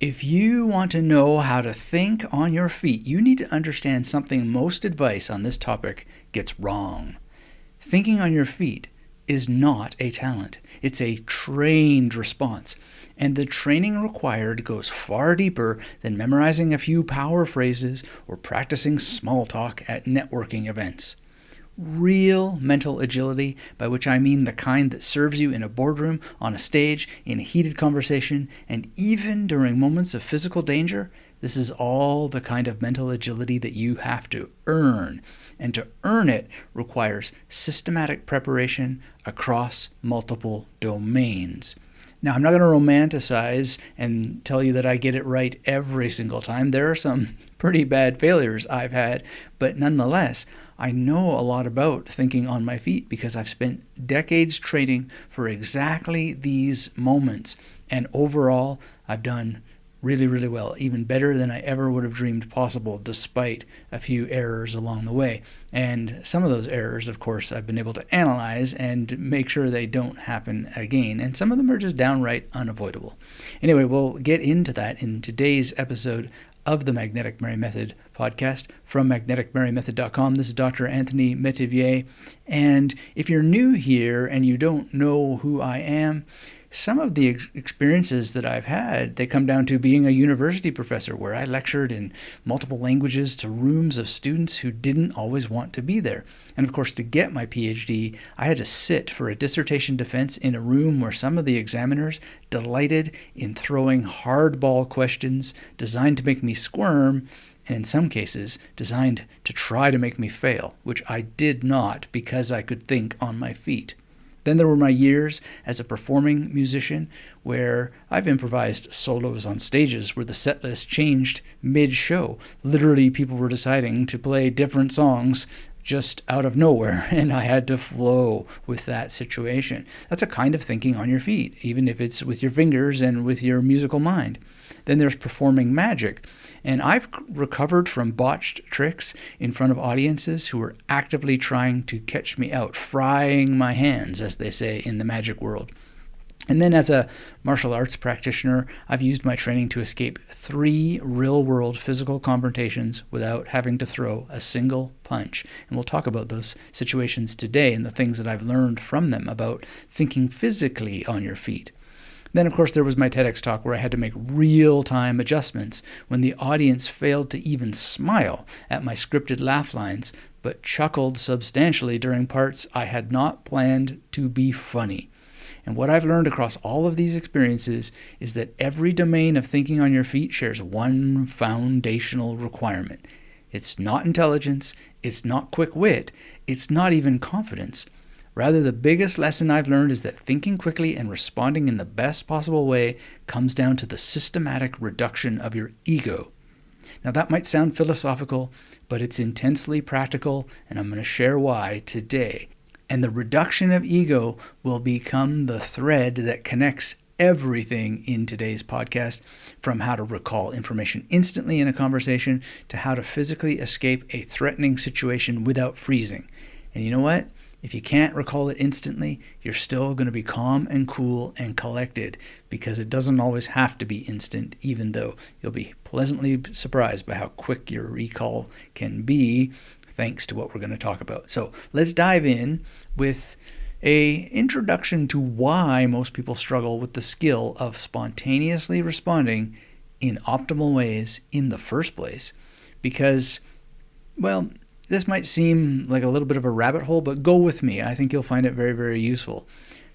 If you want to know how to think on your feet, you need to understand something most advice on this topic gets wrong. Thinking on your feet is not a talent. It's a trained response. And the training required goes far deeper than memorizing a few power phrases or practicing small talk at networking events. Real mental agility, by which I mean the kind that serves you in a boardroom, on a stage, in a heated conversation, and even during moments of physical danger, this is all the kind of mental agility that you have to earn. And to earn it requires systematic preparation across multiple domains. Now, I'm not going to romanticize and tell you that I get it right every single time. There are some pretty bad failures I've had, but nonetheless, I know a lot about thinking on my feet because I've spent decades training for exactly these moments. And overall, I've done really, really well, even better than I ever would have dreamed possible, despite a few errors along the way. And some of those errors, of course, I've been able to analyze and make sure they don't happen again. And some of them are just downright unavoidable. Anyway, we'll get into that in today's episode of the Magnetic Mary Method podcast from magneticmarymethod.com. This is Dr. Anthony Metivier. And if you're new here and you don't know who I am, some of the experiences that I've had, they come down to being a university professor where I lectured in multiple languages to rooms of students who didn't always want to be there. And of course, to get my PhD, I had to sit for a dissertation defense in a room where some of the examiners delighted in throwing hardball questions designed to make me squirm, and in some cases designed to try to make me fail, which I did not because I could think on my feet. Then there were my years as a performing musician where I've improvised solos on stages where the set list changed mid-show. Literally, people were deciding to play different songs just out of nowhere, and I had to flow with that situation. That's a kind of thinking on your feet, even if it's with your fingers and with your musical mind. Then there's performing magic. And I've recovered from botched tricks in front of audiences who were actively trying to catch me out, frying my hands, as they say in the magic world. And then as a martial arts practitioner, I've used my training to escape 3 real-world physical confrontations without having to throw a single punch. And we'll talk about those situations today and the things that I've learned from them about thinking physically on your feet. Then, of course, there was my TEDx Talk where I had to make real-time adjustments when the audience failed to even smile at my scripted laugh lines, but chuckled substantially during parts I had not planned to be funny. And what I've learned across all of these experiences is that every domain of thinking on your feet shares one foundational requirement. It's not intelligence, it's not quick wit, it's not even confidence. Rather, the biggest lesson I've learned is that thinking quickly and responding in the best possible way comes down to the systematic reduction of your ego. Now, that might sound philosophical, but it's intensely practical, and I'm going to share why today. And the reduction of ego will become the thread that connects everything in today's podcast, from how to recall information instantly in a conversation to how to physically escape a threatening situation without freezing. And you know what? If you can't recall it instantly, you're still going to be calm and cool and collected, because it doesn't always have to be instant, even though you'll be pleasantly surprised by how quick your recall can be, thanks to what we're going to talk about. So let's dive in with an introduction to why most people struggle with the skill of spontaneously responding in optimal ways in the first place. Because, well, this might seem like a little bit of a rabbit hole, but go with me. I think you'll find it very, very useful.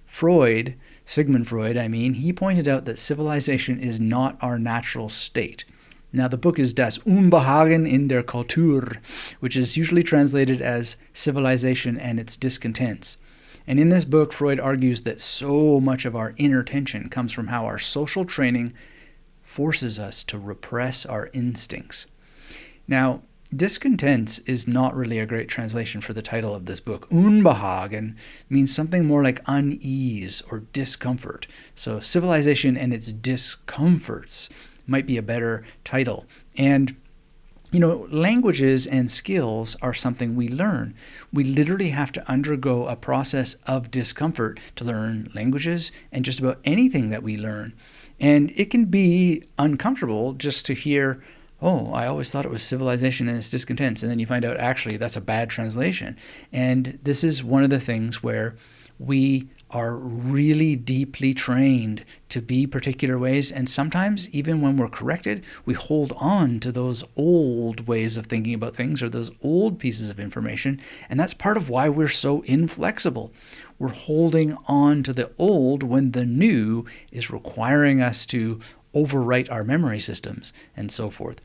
Sigmund Freud, he pointed out that civilization is not our natural state. Now, the book is Das Unbehagen in der Kultur, which is usually translated as civilization and its discontents. And in this book, Freud argues that so much of our inner tension comes from how our social training forces us to repress our instincts. Now, discontent is not really a great translation for the title of this book. Unbehagen means something more like unease or discomfort. So civilization and its discomforts might be a better title. And, languages and skills are something we learn. We literally have to undergo a process of discomfort to learn languages and just about anything that we learn. And it can be uncomfortable just to hear, oh, I always thought it was civilization and its discontents. And then you find out actually that's a bad translation. And this is one of the things where we are really deeply trained to be particular ways. And sometimes, even when we're corrected, we hold on to those old ways of thinking about things or those old pieces of information. And that's part of why we're so inflexible. We're holding on to the old when the new is requiring us to overwrite our memory systems and so forth.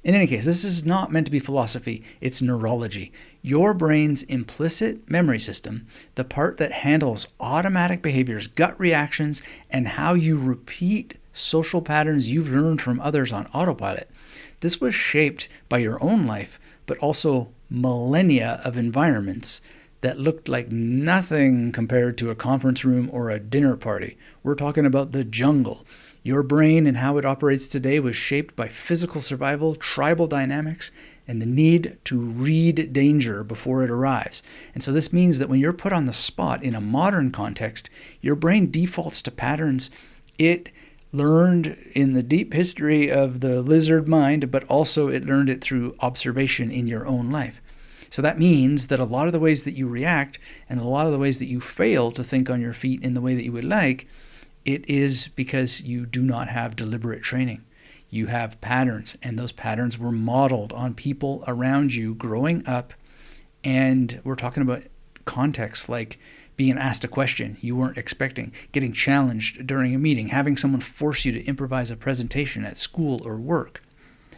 In any case, this is not meant to be philosophy, it's neurology. Your brain's implicit memory system, the part that handles automatic behaviors, gut reactions, and how you repeat social patterns you've learned from others on autopilot. This was shaped by your own life, but also millennia of environments that looked like nothing compared to a conference room or a dinner party. We're talking about the jungle. Your brain and how it operates today was shaped by physical survival, tribal dynamics, and the need to read danger before it arrives. And so this means that when you're put on the spot in a modern context, your brain defaults to patterns it learned in the deep history of the lizard mind, but also it learned it through observation in your own life. So that means that a lot of the ways that you react and a lot of the ways that you fail to think on your feet in the way that you would like, it is because you do not have deliberate training. You have patterns, and those patterns were modeled on people around you growing up. And we're talking about contexts like being asked a question you weren't expecting, getting challenged during a meeting, having someone force you to improvise a presentation at school or work.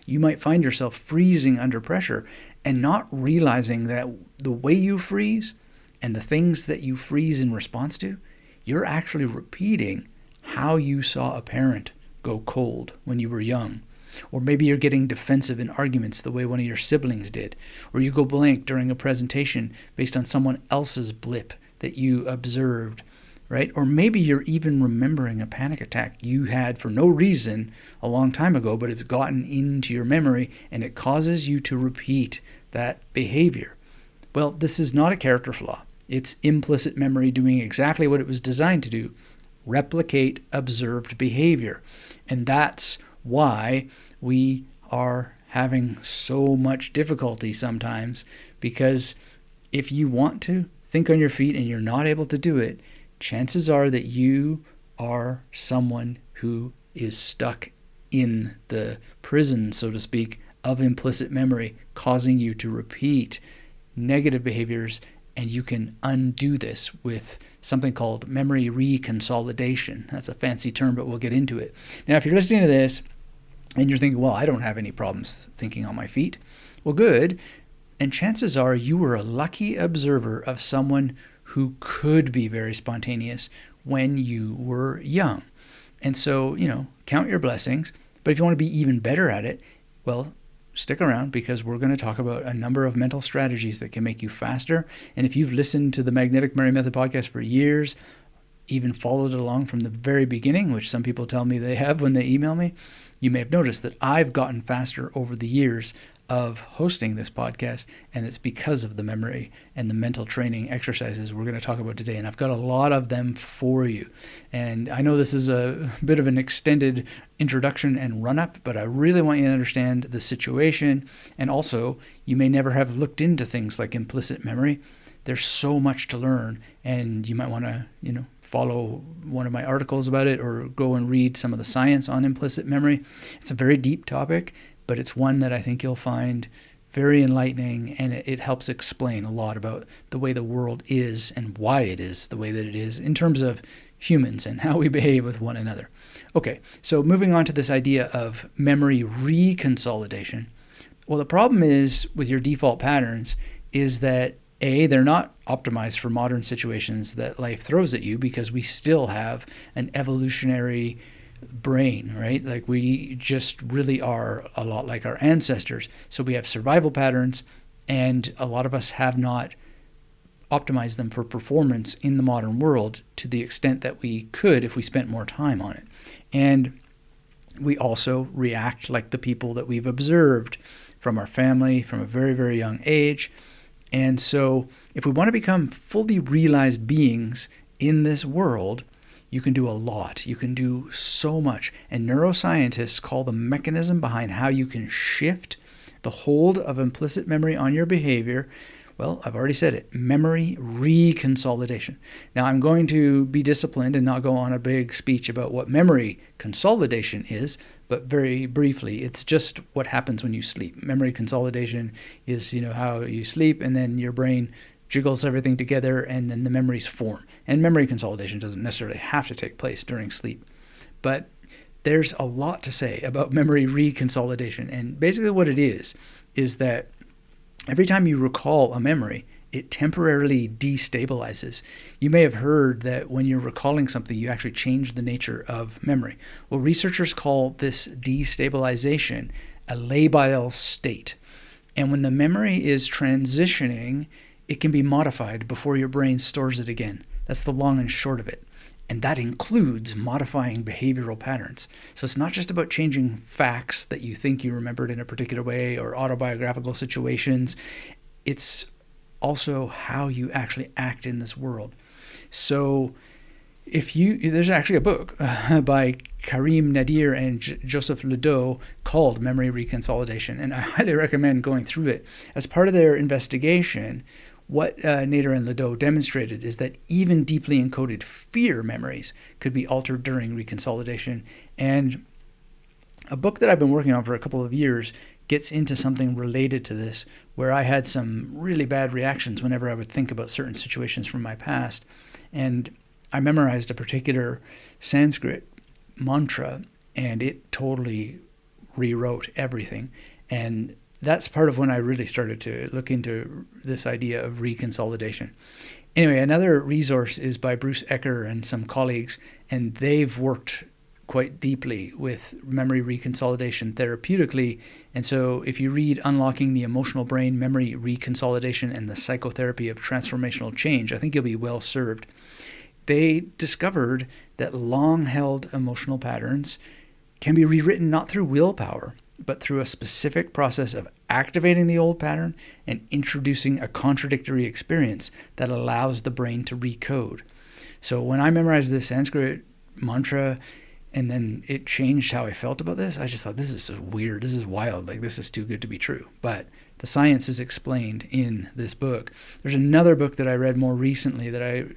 You might find yourself freezing under pressure and not realizing that the way you freeze and the things that you freeze in response to, you're actually repeating how you saw a parent go cold when you were young. Or maybe you're getting defensive in arguments the way one of your siblings did. Or you go blank during a presentation based on someone else's blip that you observed, right? Or maybe you're even remembering a panic attack you had for no reason a long time ago, but it's gotten into your memory and it causes you to repeat that behavior. Well, this is not a character flaw. It's implicit memory doing exactly what it was designed to do. Replicate observed behavior. And that's why we are having so much difficulty sometimes, because if you want to think on your feet and you're not able to do it, chances are that you are someone who is stuck in the prison, so to speak, of implicit memory, causing you to repeat negative behaviors. And you can undo this with something called memory reconsolidation. That's a fancy term, but we'll get into it. Now, if you're listening to this and you're thinking, well, I don't have any problems thinking on my feet. Well, good. And chances are you were a lucky observer of someone who could be very spontaneous when you were young. And so, count your blessings. But if you want to be even better at it, well, stick around, because we're going to talk about a number of mental strategies that can make you faster. And if you've listened to the Magnetic Memory Method podcast for years, even followed it along from the very beginning, which some people tell me they have when they email me, you may have noticed that I've gotten faster over the years of hosting this podcast, and it's because of the memory and the mental training exercises we're going to talk about today. And I've got a lot of them for you. And I know this is a bit of an extended introduction and run-up, but I really want you to understand the situation. And also, you may never have looked into things like implicit memory. There's so much to learn, and you might want to, follow one of my articles about it or go and read some of the science on implicit memory. It's a very deep topic, but it's one that I think you'll find very enlightening, and it helps explain a lot about the way the world is and why it is the way that it is in terms of humans and how we behave with one another. Okay, so moving on to this idea of memory reconsolidation. Well, the problem is with your default patterns is that they're not optimized for modern situations that life throws at you, because we still have an evolutionary brain, right? Like we just really are a lot like our ancestors. So we have survival patterns, and a lot of us have not optimized them for performance in the modern world to the extent that we could if we spent more time on it. And we also react like the people that we've observed from our family from a very, very young age. And so if we want to become fully realized beings in this world, you can do a lot. You can do so much. And neuroscientists call the mechanism behind how you can shift the hold of implicit memory on your behavior, well, I've already said it, memory reconsolidation. Now, I'm going to be disciplined and not go on a big speech about what memory consolidation is, but very briefly, it's just what happens when you sleep. Memory consolidation is, how you sleep and then your brain jiggles everything together and then the memories form. And memory consolidation doesn't necessarily have to take place during sleep. But there's a lot to say about memory reconsolidation. And basically what it is that every time you recall a memory, it temporarily destabilizes. You may have heard that when you're recalling something, you actually change the nature of memory. Well, researchers call this destabilization a labile state. And when the memory is transitioning, it can be modified before your brain stores it again. That's the long and short of it. And that includes modifying behavioral patterns. So it's not just about changing facts that you think you remembered in a particular way or autobiographical situations. It's also how you actually act in this world. So there's actually a book by Karim Nadir and Joseph Ledoux called Memory Reconsolidation, and I highly recommend going through it. As part of their investigation, what Nader and Ledoux demonstrated is that even deeply encoded fear memories could be altered during reconsolidation. And a book that I've been working on for a couple of years gets into something related to this, where I had some really bad reactions whenever I would think about certain situations from my past. And I memorized a particular Sanskrit mantra, and it totally rewrote everything. And that's part of when I really started to look into this idea of reconsolidation. Anyway, another resource is by Bruce Ecker and some colleagues, and they've worked quite deeply with memory reconsolidation therapeutically. And so if you read Unlocking the Emotional Brain, Memory Reconsolidation, and the Psychotherapy of Transformational Change, I think you'll be well served. They discovered that long-held emotional patterns can be rewritten not through willpower, but through a specific process of activating the old pattern and introducing a contradictory experience that allows the brain to recode. So when I memorized this Sanskrit mantra and then it changed how I felt about this, I just thought, this is so weird, this is wild, like this is too good to be true. But the science is explained in this book. There's another book that I read more recently that I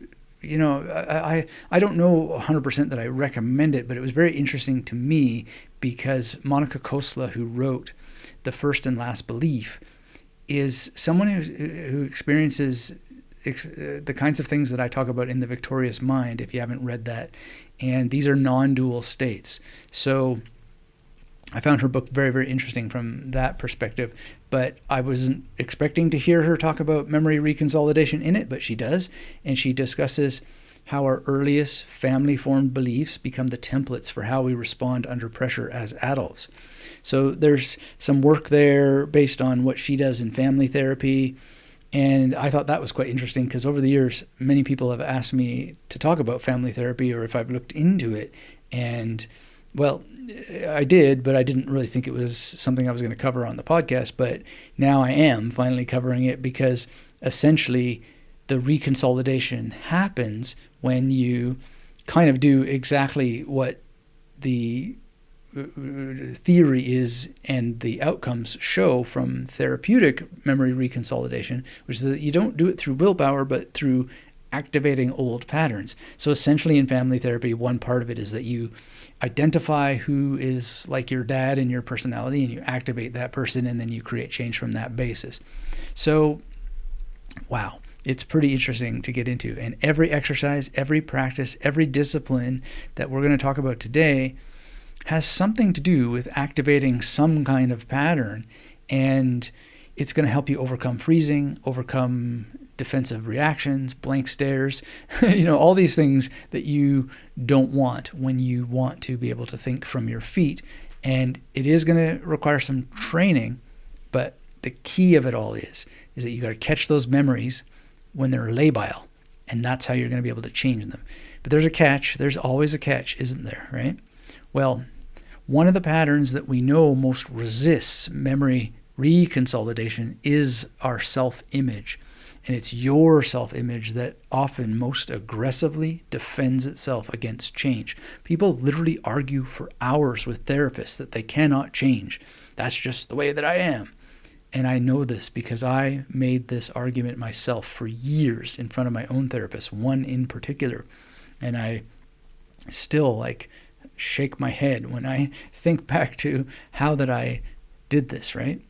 don't know 100% that I recommend it, but it was very interesting to me because Monica Kosla, who wrote The First and Last Belief, is someone who experiences the kinds of things that I talk about in The Victorious Mind, if you haven't read that. And these are non-dual states. So I found her book very, very interesting from that perspective, but I wasn't expecting to hear her talk about memory reconsolidation in it, but she does, and she discusses how our earliest family-formed beliefs become the templates for how we respond under pressure as adults. So there's some work there based on what she does in family therapy, and I thought that was quite interesting because over the years, many people have asked me to talk about family therapy or if I've looked into it, and well, I did, but I didn't really think it was something I was going to cover on the podcast. But now I am finally covering it because essentially the reconsolidation happens when you kind of do exactly what the theory is and the outcomes show from therapeutic memory reconsolidation, which is that you don't do it through willpower, but through activating old patterns. So essentially in family therapy, one part of it is that you identify who is like your dad in your personality and you activate that person and then you create change from that basis. So, wow, it's pretty interesting to get into. And every exercise, every practice, every discipline that we're going to talk about today has something to do with activating some kind of pattern, and it's going to help you overcome freezing, overcome defensive reactions, blank stares, all these things that you don't want when you want to be able to think from your feet. And it is going to require some training, but the key of it all is that you got to catch those memories when they're labile, and that's how you're going to be able to change them. But there's a catch. There's always a catch, isn't there, right? Well, one of the patterns that we know most resists memory reconsolidation is our self-image. And it's your self-image that often most aggressively defends itself against change. People literally argue for hours with therapists that they cannot change. That's just the way that I am. And I know this because I made this argument myself for years in front of my own therapist, one in particular. And I still shake my head when I think back to how that I did this, right?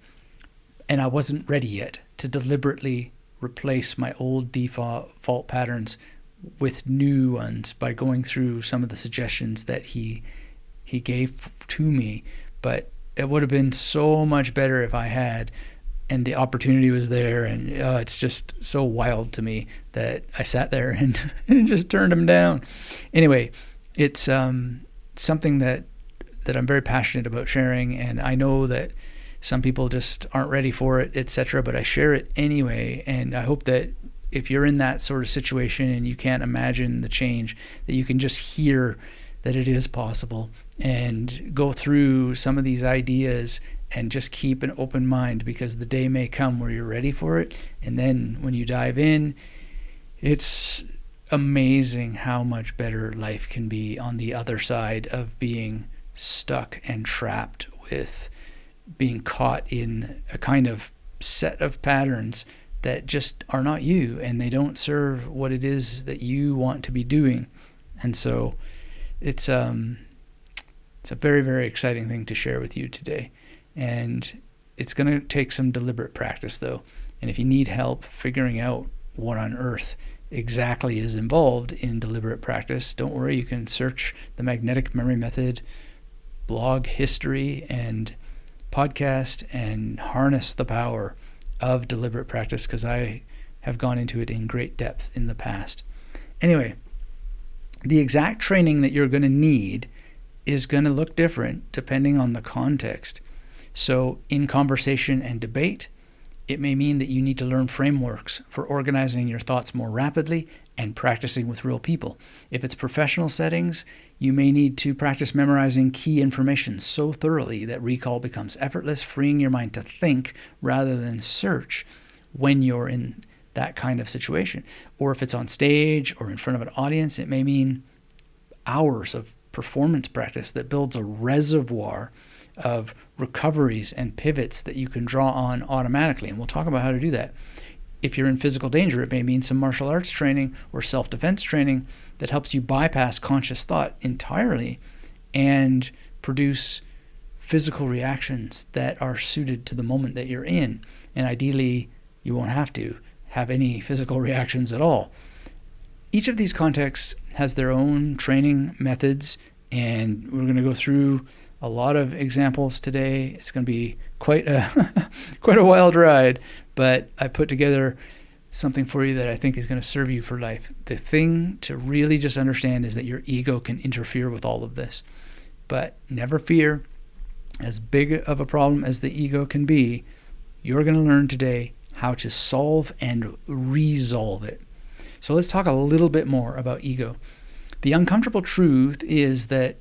And I wasn't ready yet to deliberately replace my old default patterns with new ones by going through some of the suggestions that he gave to me. But it would have been so much better if I had, and the opportunity was there, and it's just so wild to me that I sat there and just turned them down. Anyway, it's something that I'm very passionate about sharing, and I know that some people just aren't ready for it, etc., but I share it anyway, and I hope that if you're in that sort of situation and you can't imagine the change, that you can just hear that it is possible and go through some of these ideas and just keep an open mind, because the day may come where you're ready for it. And then when you dive in, it's amazing how much better life can be on the other side of being stuck and trapped with being caught in a kind of set of patterns that just are not you, and they don't serve what it is that you want to be doing. And so it's a very, very exciting thing to share with you today. And it's going to take some deliberate practice, though. And if you need help figuring out what on earth exactly is involved in deliberate practice, don't worry. You can search the Magnetic Memory Method blog history and podcast and harness the power of deliberate practice, because I have gone into it in great depth in the past. Anyway, the exact training that you're going to need is going to look different depending on the context. So in conversation and debate, it may mean that you need to learn frameworks for organizing your thoughts more rapidly and practicing with real people. If it's professional settings, you may need to practice memorizing key information so thoroughly that recall becomes effortless, freeing your mind to think rather than search when you're in that kind of situation. Or if it's on stage or in front of an audience, it may mean hours of performance practice that builds a reservoir of recoveries and pivots that you can draw on automatically. And we'll talk about how to do that. If you're in physical danger, it may mean some martial arts training or self-defense training that helps you bypass conscious thought entirely and produce physical reactions that are suited to the moment that you're in. And ideally, you won't have to have any physical reactions at all. Each of these contexts has their own training methods, and we're going to go through a lot of examples today. It's going to be quite a wild ride, but I put together something for you that I think is going to serve you for life. The thing to really just understand is that your ego can interfere with all of this. But never fear, as big of a problem as the ego can be, you're going to learn today how to solve and resolve it. So let's talk a little bit more about ego. The uncomfortable truth is that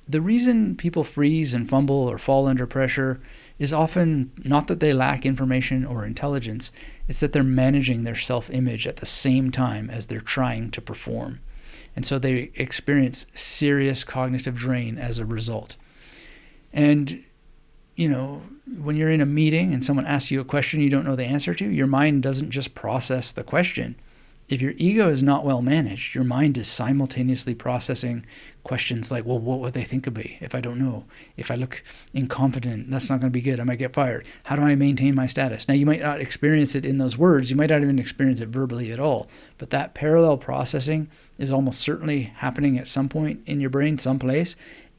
the reason people freeze and fumble or fall under pressure is often not that they lack information or intelligence. It's that they're managing their self-image at the same time as they're trying to perform. And so they experience serious cognitive drain as a result. And, when you're in a meeting and someone asks you a question you don't know the answer to, your mind doesn't just process the question. If your ego is not well managed, your mind is simultaneously processing questions like, well, what would they think of me if I don't know? If I look incompetent, that's not going to be good. I might get fired. How do I maintain my status? Now, you might not experience it in those words. You might not even experience it verbally at all. But that parallel processing is almost certainly happening at some point in your brain, someplace,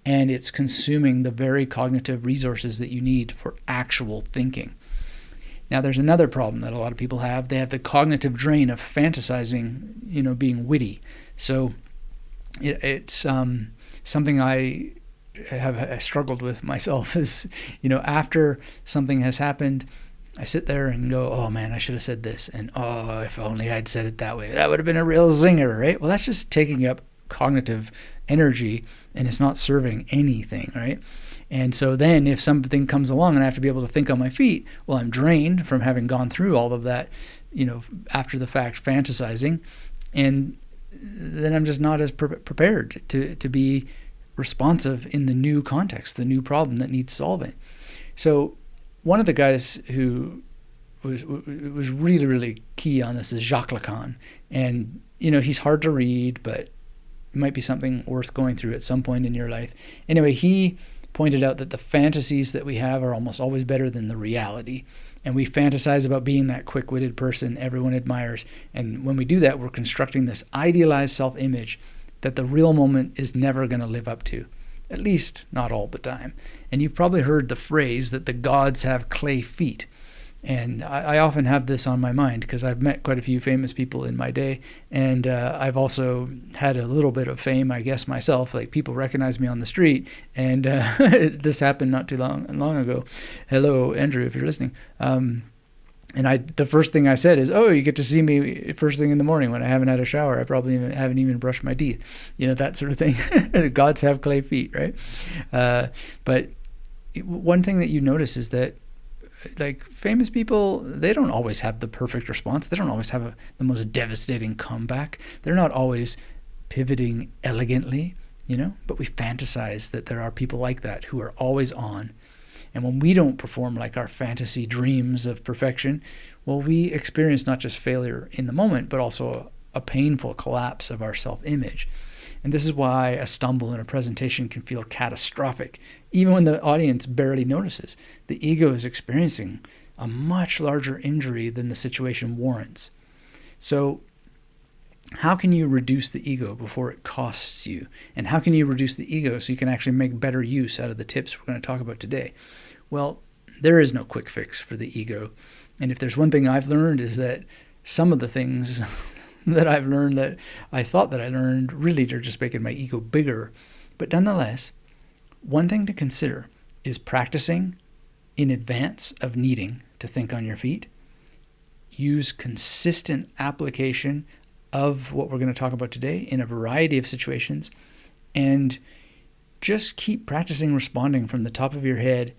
and it's consuming the very cognitive resources that you need for actual thinking. Now, there's another problem that a lot of people have. They have the cognitive drain of fantasizing, being witty. So it's something I have struggled with myself is, after something has happened, I sit there and go, oh man, I should have said this. And oh, if only I'd said it that way, that would have been a real zinger, right? Well, that's just taking up cognitive energy and it's not serving anything, right? And so then if something comes along and I have to be able to think on my feet, well, I'm drained from having gone through all of that, after the fact fantasizing, and then I'm just not as prepared to be responsive in the new context, the new problem that needs solving. So one of the guys who was really, really key on this is Jacques Lacan. And, he's hard to read, but it might be something worth going through at some point in your life. Anyway, he pointed out that the fantasies that we have are almost always better than the reality. And we fantasize about being that quick-witted person everyone admires. And when we do that, we're constructing this idealized self-image that the real moment is never going to live up to, at least not all the time. And you've probably heard the phrase that the gods have clay feet. And I often have this on my mind because I've met quite a few famous people in my day. And I've also had a little bit of fame, I guess, myself. Like, people recognize me on the street. And this happened not too long ago. Hello, Andrew, if you're listening. And the first thing I said is, "Oh, you get to see me first thing in the morning when I haven't had a shower. I probably haven't even brushed my teeth." That sort of thing. The gods have clay feet, right? But one thing that you notice is that, like, famous people, they don't always have the perfect response. They don't always have the most devastating comeback. They're not always pivoting elegantly, but we fantasize that there are people like that who are always on. And when we don't perform like our fantasy dreams of perfection, well, we experience not just failure in the moment, but also a painful collapse of our self-image. And this is why a stumble in a presentation can feel catastrophic, even when the audience barely notices. The ego is experiencing a much larger injury than the situation warrants. So how can you reduce the ego before it costs you? And how can you reduce the ego so you can actually make better use out of the tips we're going to talk about today? Well, there is no quick fix for the ego. And if there's one thing I've learned, is that some of the things that I've learned that I thought that I learned really are just making my ego bigger. But nonetheless, one thing to consider is practicing in advance of needing to think on your feet. Use consistent application of what we're going to talk about today in a variety of situations, and just keep practicing responding from the top of your head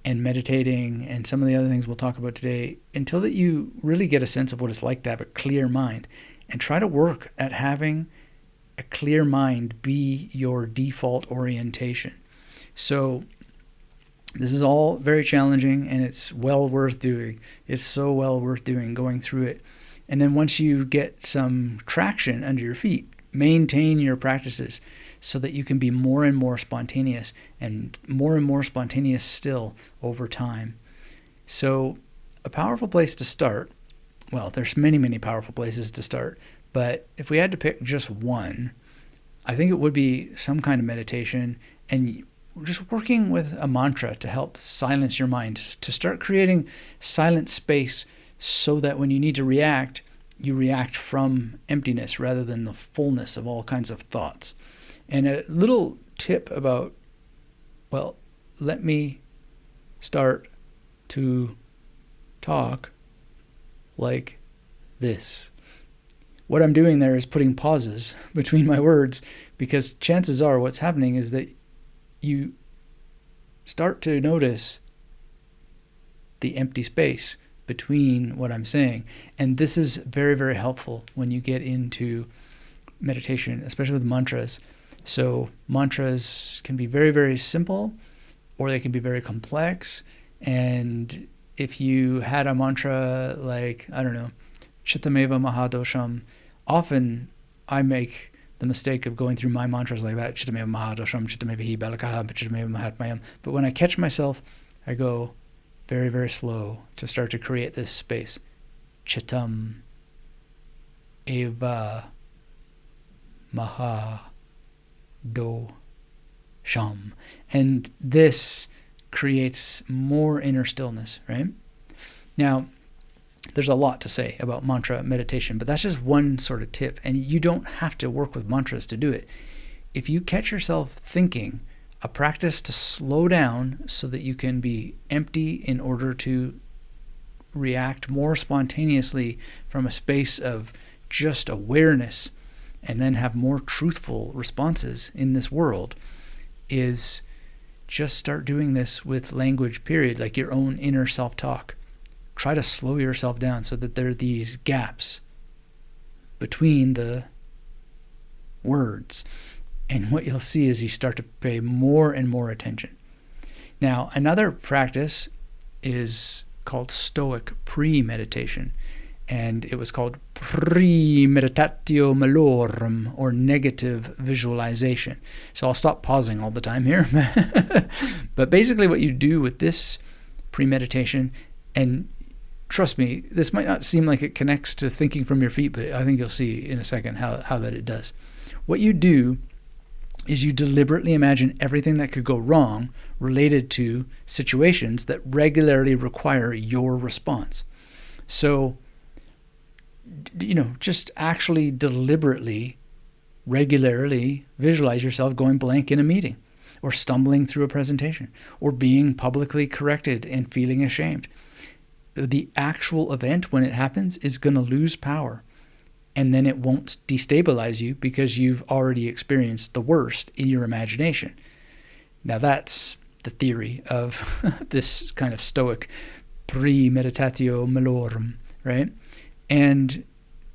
and meditating and some of the other things we'll talk about today until that you really get a sense of what it's like to have a clear mind. And try to work at having a clear mind be your default orientation. So this is all very challenging, and it's well worth doing. It's so well worth doing, going through it. And then once you get some traction under your feet, maintain your practices so that you can be more and more spontaneous still over time. So a powerful place to start, well, there's many, many powerful places to start, but if we had to pick just one, I think it would be some kind of meditation and just working with a mantra to help silence your mind, to start creating silent space so that when you need to react, you react from emptiness rather than the fullness of all kinds of thoughts. And a little tip about, well, let me start to talk like this. What I'm doing there is putting pauses between my words, because chances are what's happening is that you start to notice the empty space between what I'm saying. And this is very, very helpful when you get into meditation, especially with mantras. So mantras can be very, very simple, or they can be very complex. And if you had a mantra like, I don't know, Chittameva Mahadosham, often I make the mistake of going through my mantras like that, Chittameva Mahadosham, Chittameva Hi Balakaha, Chittameva Mahatmayam. But when I catch myself, I go very, very slow to start to create this space. Chittam Eva Maha Do Sham. And this creates more inner stillness, right? Now, there's a lot to say about mantra meditation, but that's just one sort of tip. And you don't have to work with mantras to do it. If you catch yourself thinking, a practice to slow down so that you can be empty in order to react more spontaneously from a space of just awareness, and then have more truthful responses in this world, is just start doing this with language, period, like your own inner self-talk. try to slow yourself down so that there are these gaps between the words. And what you'll see is you start to pay more and more attention. Now, another practice is called Stoic pre-meditation, and it was called premeditatio malorum, or negative visualization. So I'll stop pausing all the time here. But basically what you do with this premeditation, and trust me, this might not seem like it connects to thinking from your feet, but I think you'll see in a second how that it does. What you do is you deliberately imagine everything that could go wrong related to situations that regularly require your response. So, just actually deliberately, regularly visualize yourself going blank in a meeting, or stumbling through a presentation, or being publicly corrected and feeling ashamed. The actual event, when it happens, is going to lose power. And then it won't destabilize you because you've already experienced the worst in your imagination. Now that's the theory of this kind of Stoic premeditatio malorum, right? And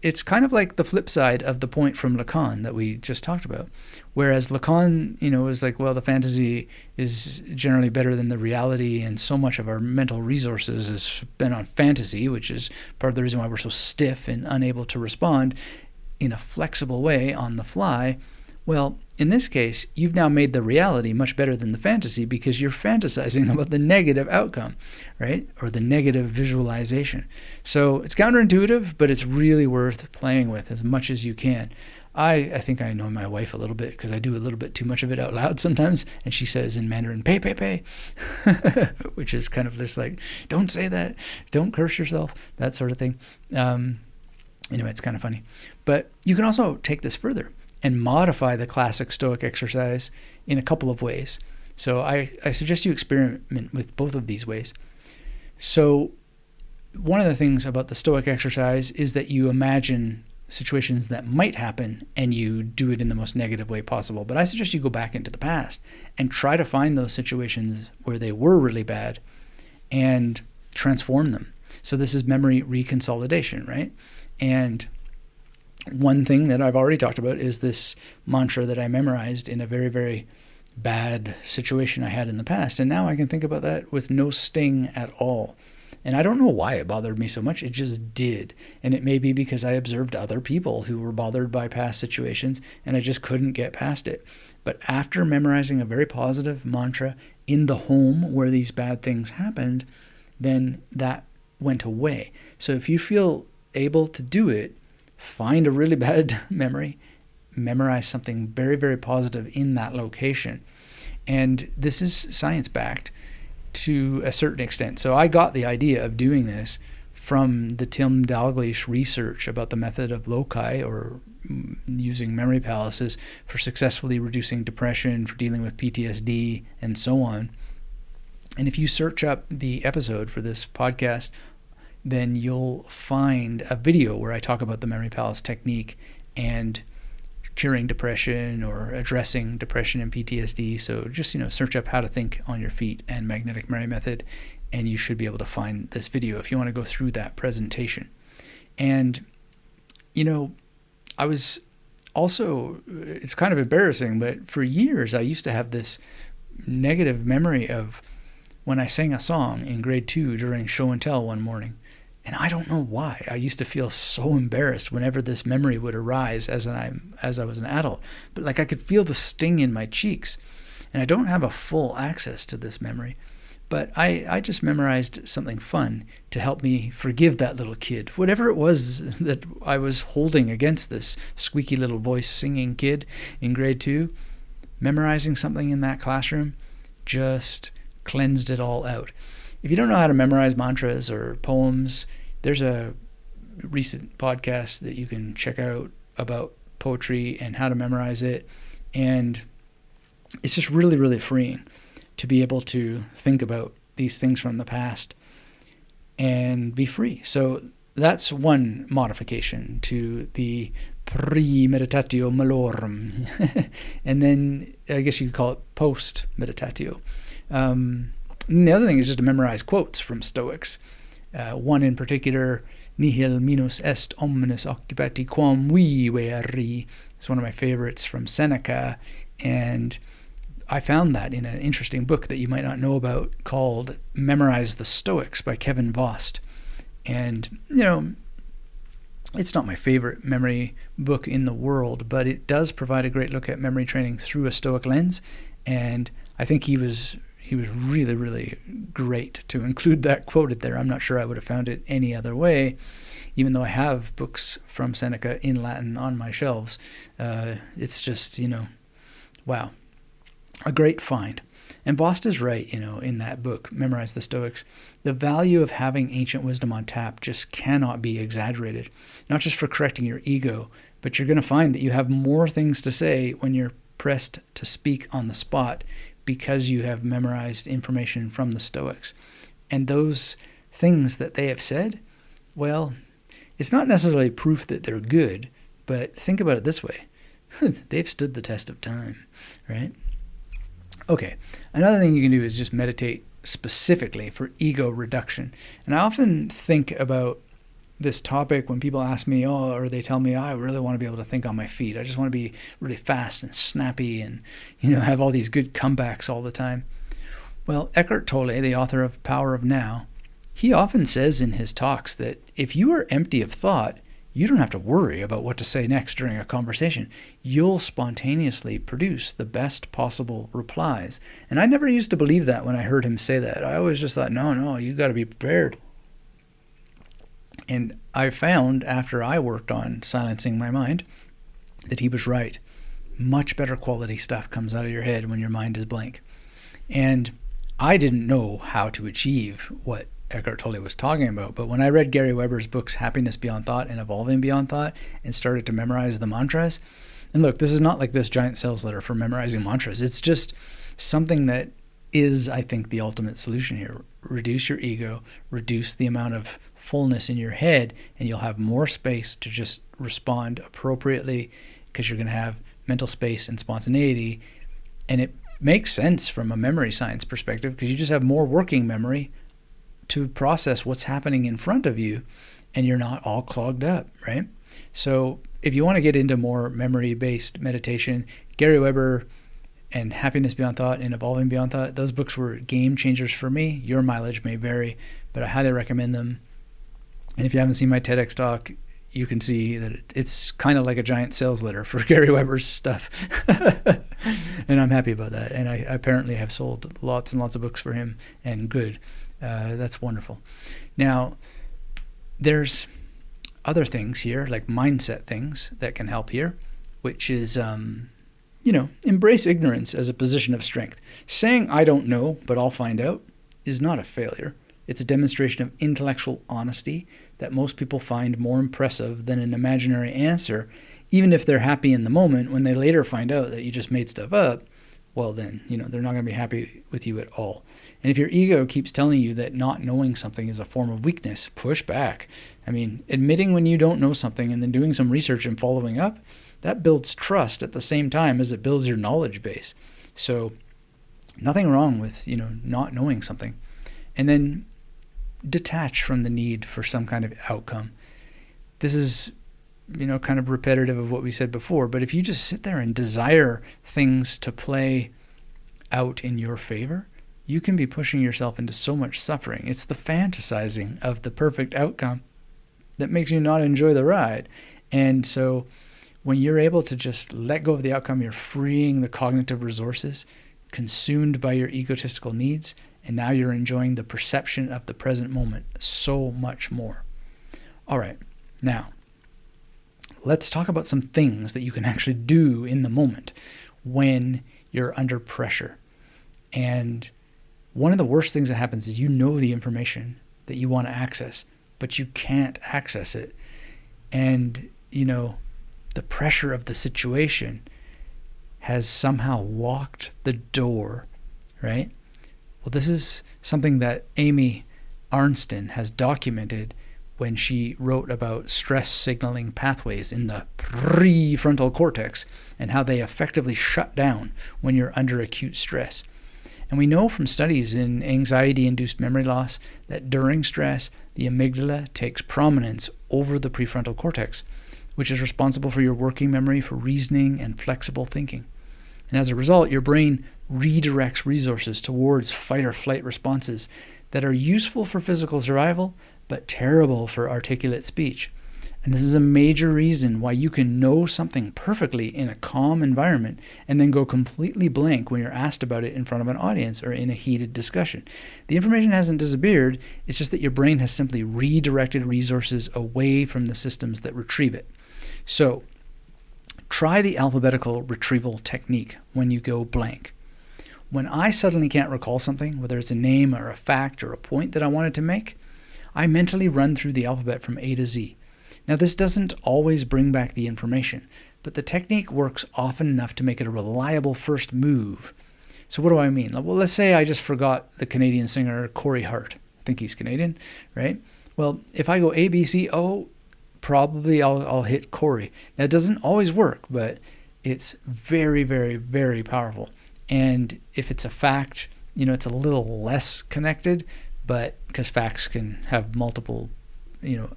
it's kind of like the flip side of the point from Lacan that we just talked about. Whereas Lacan, is like, well, the fantasy is generally better than the reality, and so much of our mental resources is spent on fantasy, which is part of the reason why we're so stiff and unable to respond in a flexible way on the fly. Well, in this case, you've now made the reality much better than the fantasy because you're fantasizing about the negative outcome, right? Or the negative visualization. So it's counterintuitive, but it's really worth playing with as much as you can. I think I know my wife a little bit because I do a little bit too much of it out loud sometimes. And she says in Mandarin, pay, pay, pay, which is kind of just like, don't say that, don't curse yourself, that sort of thing. Anyway, it's kind of funny. But you can also take this further and modify the classic Stoic exercise in a couple of ways. So I suggest you experiment with both of these ways. So one of the things about the Stoic exercise is that you imagine situations that might happen and you do it in the most negative way possible. But I suggest you go back into the past and try to find those situations where they were really bad and transform them. So this is memory reconsolidation, right? And one thing that I've already talked about is this mantra that I memorized in a very, very bad situation I had in the past. And now I can think about that with no sting at all. And I don't know why it bothered me so much. It just did. And it may be because I observed other people who were bothered by past situations and I just couldn't get past it. But after memorizing a very positive mantra in the home where these bad things happened, then that went away. So if you feel able to do it, find a really bad memory, memorize something very, very positive in that location. And this is science-backed to a certain extent. So I got the idea of doing this from the Tim Dalglish research about the method of loci, or using memory palaces for successfully reducing depression, for dealing with PTSD, and so on. And if you search up the episode for this podcast, then you'll find a video where I talk about the memory palace technique and curing depression or addressing depression and PTSD. So just, search up how to think on your feet and magnetic memory method, and you should be able to find this video if you want to go through that presentation. And, I was also, it's kind of embarrassing, but for years I used to have this negative memory of when I sang a song in grade 2 during show and tell one morning. And I don't know why. I used to feel so embarrassed whenever this memory would arise as I was an adult. But I could feel the sting in my cheeks. And I don't have a full access to this memory. But I just memorized something fun to help me forgive that little kid. Whatever it was that I was holding against this squeaky little voice singing kid in grade 2, memorizing something in that classroom just cleansed it all out. If you don't know how to memorize mantras or poems, there's a recent podcast that you can check out about poetry and how to memorize it. And it's just really, really freeing to be able to think about these things from the past and be free. So that's one modification to the premeditatio malorum. And then I guess you could call it post-meditatio. And the other thing is just to memorize quotes from Stoics. One in particular, nihil minus est omnis occupati quam vivere. It's one of my favorites from Seneca, and I found that in an interesting book that you might not know about called Memorize the Stoics by Kevin Vost. And, it's not my favorite memory book in the world, but it does provide a great look at memory training through a Stoic lens. And I think he was really, really great to include that quoted there. I'm not sure I would have found it any other way, even though I have books from Seneca in Latin on my shelves. It's just, wow. A great find. And Vost is right, in that book, Memorize the Stoics. The value of having ancient wisdom on tap just cannot be exaggerated. Not just for correcting your ego, but you're going to find that you have more things to say when you're pressed to speak on the spot because you have memorized information from the Stoics. And those things that they have said, well, it's not necessarily proof that they're good, but think about it this way. They've stood the test of time, right? Okay, another thing you can do is just meditate specifically for ego reduction. And I often think about this topic when people ask me, or they tell me, I really want to be able to think on my feet. I just want to be really fast and snappy and, have all these good comebacks all the time. Well, Eckhart Tolle, the author of Power of Now, he often says in his talks that if you are empty of thought, you don't have to worry about what to say next during a conversation. You'll spontaneously produce the best possible replies. And I never used to believe that when I heard him say that. I always just thought, no, you got to be prepared. And I found after I worked on silencing my mind that he was right. Much better quality stuff comes out of your head when your mind is blank. And I didn't know how to achieve what Eckhart Tolle was talking about, but when I read Gary Weber's books Happiness Beyond Thought and Evolving Beyond Thought and started to memorize the mantras, and look, this is not like this giant sales letter for memorizing mantras. It's just something that is, I think, the ultimate solution here. Reduce your ego, reduce the amount of fullness in your head, and you'll have more space to just respond appropriately because you're going to have mental space and spontaneity. And it makes sense from a memory science perspective because you just have more working memory to process what's happening in front of you, and you're not all clogged up, right? So if you want to get into more memory-based meditation, Gary Weber and Happiness Beyond Thought and Evolving Beyond Thought, those books were game changers for me. Your mileage may vary, but I highly recommend them. And if you haven't seen my TEDx Talk, you can see that it's kind of like a giant sales letter for Gary Weber's stuff. And I'm happy about that. And I apparently have sold lots and lots of books for him, and good. That's wonderful. Now, there's other things here, like mindset things that can help here, which is, embrace ignorance as a position of strength. Saying I don't know, but I'll find out is not a failure. It's a demonstration of intellectual honesty that most people find more impressive than an imaginary answer, even if they're happy in the moment. When they later find out that you just made stuff up, well then, they're not going to be happy with you at all. And if your ego keeps telling you that not knowing something is a form of weakness, push back. I mean, admitting when you don't know something and then doing some research and following up, that builds trust at the same time as it builds your knowledge base. So nothing wrong with, not knowing something. And then detach from the need for some kind of outcome. This is kind of repetitive of what we said before, but if you just sit there and desire things to play out in your favor, you can be pushing yourself into so much suffering. It's the fantasizing of the perfect outcome that makes you not enjoy the ride. And so when you're able to just let go of the outcome, you're freeing the cognitive resources consumed by your egotistical needs, and now you're enjoying the perception of the present moment so much more. All right, now, let's talk about some things that you can actually do in the moment when you're under pressure. And one of the worst things that happens is the information that you want to access, but you can't access it. And, the pressure of the situation has somehow locked the door, right? Well, this is something that Amy Arnsten has documented when she wrote about stress signaling pathways in the prefrontal cortex and how they effectively shut down when you're under acute stress. And we know from studies in anxiety-induced memory loss that during stress, the amygdala takes prominence over the prefrontal cortex, which is responsible for your working memory, for reasoning, and flexible thinking. And as a result, your brain redirects resources towards fight or flight responses that are useful for physical survival, but terrible for articulate speech. And this is a major reason why you can know something perfectly in a calm environment and then go completely blank when you're asked about it in front of an audience or in a heated discussion. The information hasn't disappeared, it's just that your brain has simply redirected resources away from the systems that retrieve it. So, try the alphabetical retrieval technique when you go blank. When I suddenly can't recall something, whether it's a name or a fact or a point that I wanted to make, I mentally run through the alphabet from A to Z. Now, this doesn't always bring back the information, but the technique works often enough to make it a reliable first move. So what do I mean? Well, let's say I just forgot the Canadian singer Corey Hart. I think he's Canadian, right? Well, if I go A, B, C, O, probably I'll hit Corey. Now, it doesn't always work, but it's very, very, very powerful. And if it's a fact, it's a little less connected, but because facts can have multiple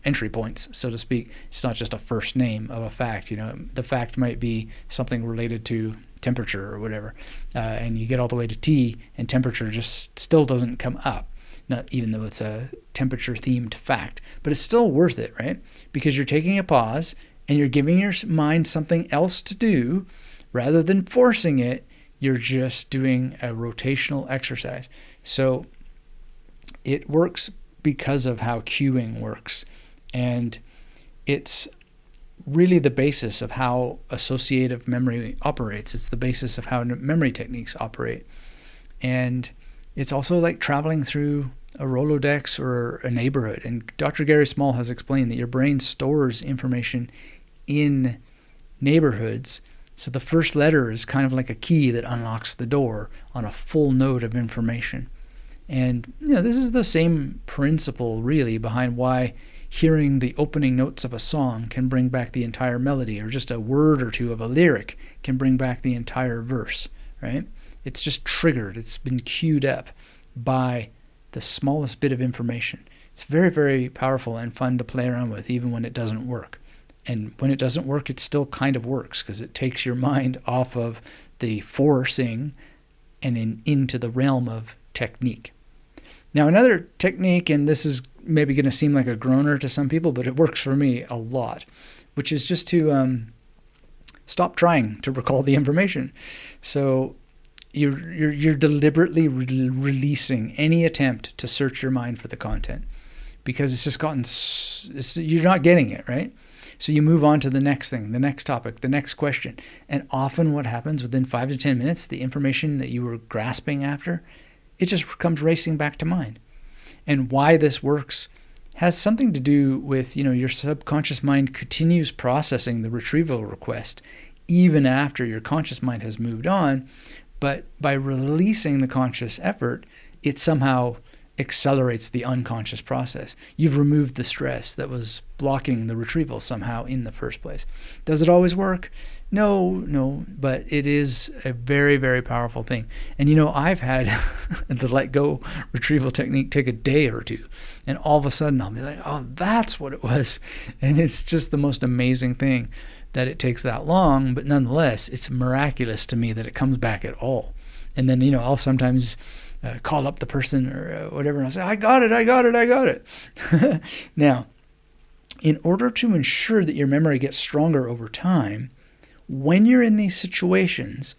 entry points, so to speak. It's not just a first name of a fact. The fact might be something related to temperature or whatever, and you get all the way to T, and temperature just still doesn't come up. Not even though it's a temperature-themed fact, but it's still worth it, right? Because you're taking a pause and you're giving your mind something else to do, rather than forcing it. You're just doing a rotational exercise. So it works because of how cueing works, and it's really the basis of how associative memory operates. It's the basis of how memory techniques operate, and it's also like traveling through a Rolodex or a neighborhood. And Dr. Gary Small has explained that your brain stores information in neighborhoods, so the first letter is kind of like a key that unlocks the door on a full node of information. And this is the same principle really behind why hearing the opening notes of a song can bring back the entire melody, or just a word or two of a lyric can bring back the entire verse, right? It's just triggered. It's been queued up by the smallest bit of information. It's very, very powerful and fun to play around with, even when it doesn't work. And when it doesn't work, it still kind of works, because it takes your mind off of the forcing and into the realm of technique. Now, another technique, and this is maybe going to seem like a groaner to some people, but it works for me a lot, which is just to stop trying to recall the information. So you're deliberately releasing any attempt to search your mind for the content, because it's just you're not getting it, right? So you move on to the next thing, the next topic, the next question. And often what happens within 5 to 10 minutes, the information that you were grasping after, it just comes racing back to mind. And why this works has something to do with, your subconscious mind continues processing the retrieval request even after your conscious mind has moved on. But by releasing the conscious effort, it somehow accelerates the unconscious process. You've removed the stress that was blocking the retrieval somehow in the first place. Does it always work? No, but it is a very, very powerful thing. And I've had the let go retrieval technique take a day or two, and all of a sudden I'll be like, oh, that's what it was. And it's just the most amazing thing that it takes that long, but nonetheless, it's miraculous to me that it comes back at all. And then, I'll sometimes call up the person or whatever, and I'll say, I got it. Now, in order to ensure that your memory gets stronger over time, when you're in these situations,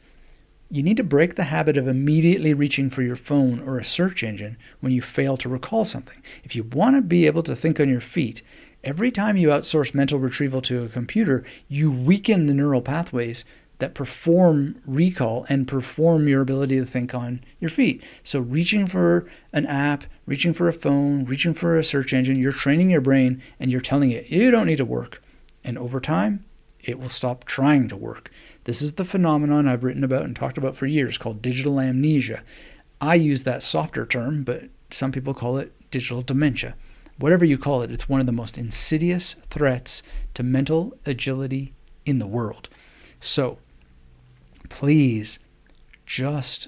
you need to break the habit of immediately reaching for your phone or a search engine when you fail to recall something. If you want to be able to think on your feet, every time you outsource mental retrieval to a computer, you weaken the neural pathways that perform recall and perform your ability to think on your feet. So reaching for an app, reaching for a phone, reaching for a search engine, you're training your brain and you're telling it, you don't need to work. And over time, it will stop trying to work. This is the phenomenon I've written about and talked about for years called digital amnesia. I use that softer term, but some people call it digital dementia. Whatever you call it, it's one of the most insidious threats to mental agility in the world. So please just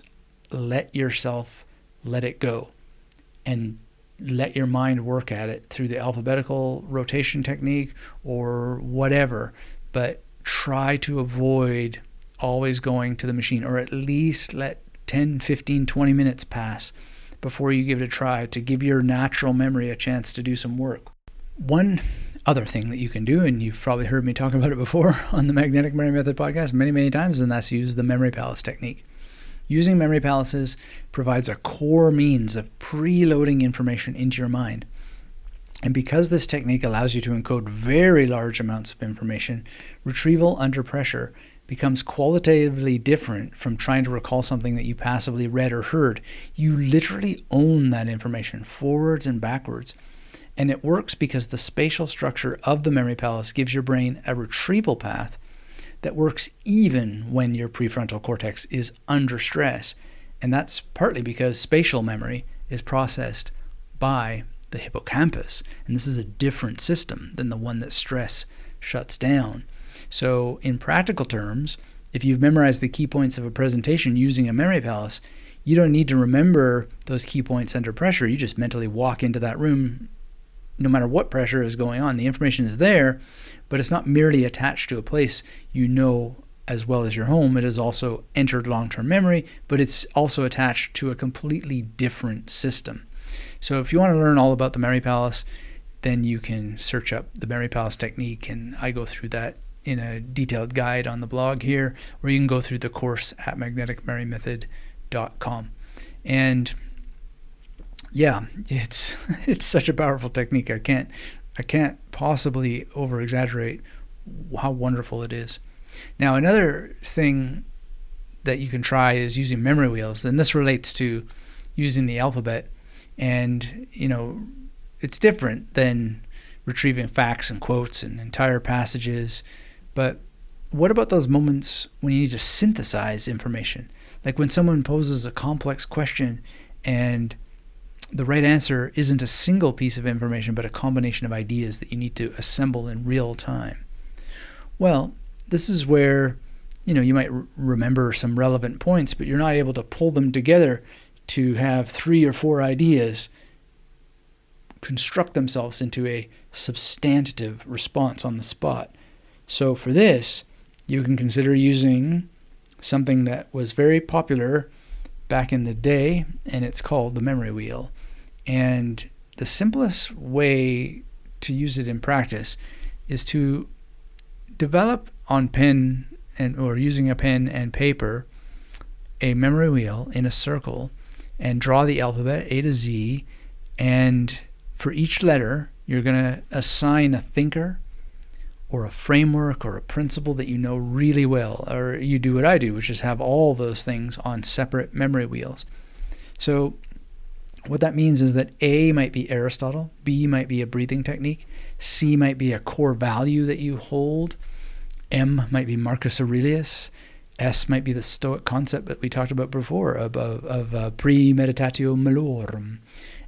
let yourself let it go and let your mind work at it through the alphabetical rotation technique or whatever. But try to avoid always going to the machine, or at least let 10, 15, 20 minutes pass before you give it a try to give your natural memory a chance to do some work. One other thing that you can do, and you've probably heard me talk about it before on the Magnetic Memory Method podcast many, many times, and that's use the memory palace technique. Using memory palaces provides a core means of preloading information into your mind. And because this technique allows you to encode very large amounts of information, retrieval under pressure becomes qualitatively different from trying to recall something that you passively read or heard. You literally own that information forwards and backwards. And it works because the spatial structure of the memory palace gives your brain a retrieval path that works even when your prefrontal cortex is under stress. And that's partly because spatial memory is processed by the hippocampus. And this is a different system than the one that stress shuts down. So in practical terms, if you've memorized the key points of a presentation using a memory palace, you don't need to remember those key points under pressure. You just mentally walk into that room no matter what pressure is going on. The information is there, but it's not merely attached to a place you know as well as your home. It has also entered long-term memory, but it's also attached to a completely different system. So if you want to learn all about the memory palace, then you can search up the memory palace technique, and I go through that in a detailed guide on the blog here, or you can go through the course at magneticmemorymethod.com. And yeah, it's such a powerful technique. I can't possibly over exaggerate how wonderful it is. Now, another thing that you can try is using memory wheels, and this relates to using the alphabet. And it's different than retrieving facts and quotes and entire passages. But what about those moments when you need to synthesize information? Like when someone poses a complex question and the right answer isn't a single piece of information, but a combination of ideas that you need to assemble in real time. Well, this is where, you might remember some relevant points, but you're not able to pull them together to have 3 or 4 ideas construct themselves into a substantive response on the spot. So for this, you can consider using something that was very popular back in the day, and it's called the memory wheel. And the simplest way to use it in practice is to develop on pen or using a pen and paper a memory wheel in a circle and draw the alphabet A to Z, and for each letter you're going to assign a thinker or a framework or a principle that you know really well, or you do what I do, which is have all those things on separate memory wheels. So what that means is that A might be Aristotle, B might be a breathing technique, C might be a core value that you hold, M might be Marcus Aurelius, S might be the Stoic concept that we talked about before of premeditatio malorum.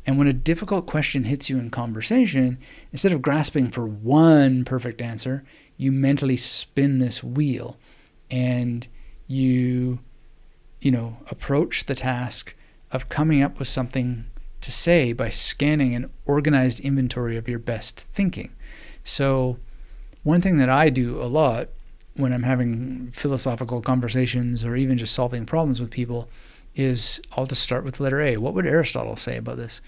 And when a difficult question hits you in conversation, instead of grasping for one perfect answer, you mentally spin this wheel and you approach the task of coming up with something to say by scanning an organized inventory of your best thinking. So one thing that I do a lot when I'm having philosophical conversations or even just solving problems with people is I'll just start with the letter A. What would Aristotle say about this?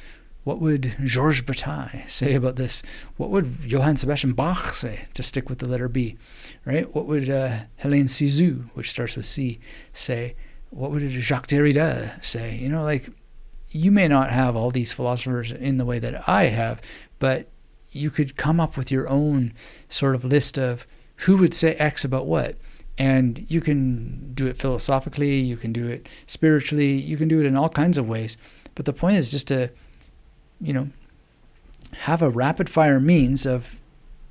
What would Georges Bataille say about this? What would Johann Sebastian Bach say, to stick with the letter B, right? What would Hélène Cixous, which starts with C, say? What would Jacques Derrida say? You may not have all these philosophers in the way that I have, but you could come up with your own sort of list of who would say X about what. And you can do it philosophically, you can do it spiritually, you can do it in all kinds of ways. But the point is just to, have a rapid fire means of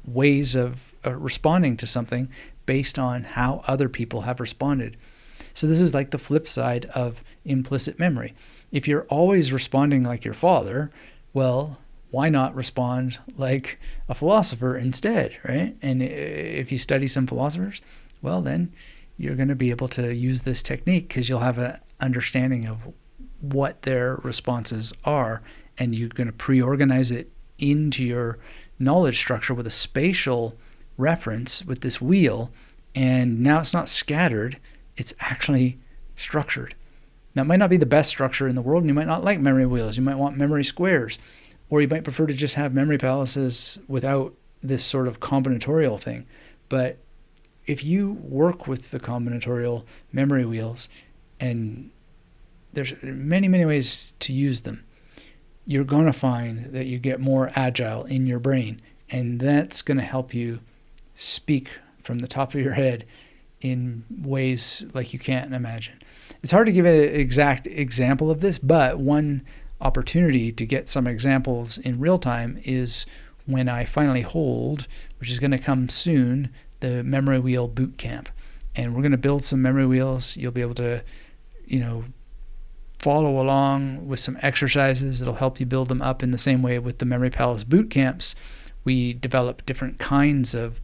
ways of responding to something based on how other people have responded. So this is like the flip side of implicit memory. If you're always responding like your father, well, why not respond like a philosopher instead, right? And if you study some philosophers, well, then you're going to be able to use this technique because you'll have understanding of what their responses are, and you're going to pre-organize it into your knowledge structure with a spatial reference with this wheel, and now it's not scattered, it's actually structured. Now, it might not be the best structure in the world, and you might not like memory wheels. You might want memory squares, or you might prefer to just have memory palaces without this sort of combinatorial thing. But if you work with the combinatorial memory wheels, and there's many, many ways to use them, you're going to find that you get more agile in your brain, and that's going to help you speak from the top of your head in ways like you can't imagine. It's hard to give an exact example of this, but one opportunity to get some examples in real time is when I finally hold, which is going to come soon, the memory wheel boot camp. And we're going to build some memory wheels. You'll be able to, follow along with some exercises that'll help you build them up in the same way with the Memory Palace boot camps. We develop different kinds of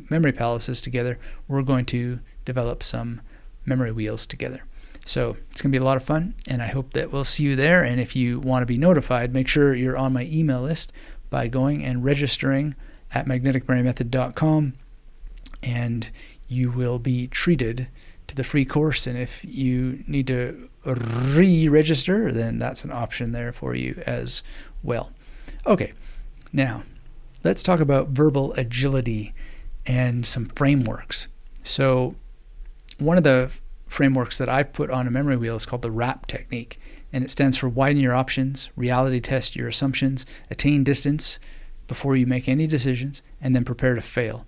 memory palaces together. We're going to develop some memory wheels together. So it's going to be a lot of fun, and I hope that we'll see you there. And if you want to be notified, make sure you're on my email list by going and registering at magneticbraimmethod.com, and you will be treated to the free course. And if you need to re-register, then that's an option there for you as well. Okay, now let's talk about verbal agility and some frameworks. So one of the frameworks that I put on a memory wheel is called the WRAP technique, and it stands for widen your options, reality test your assumptions, attain distance before you make any decisions, and then prepare to fail.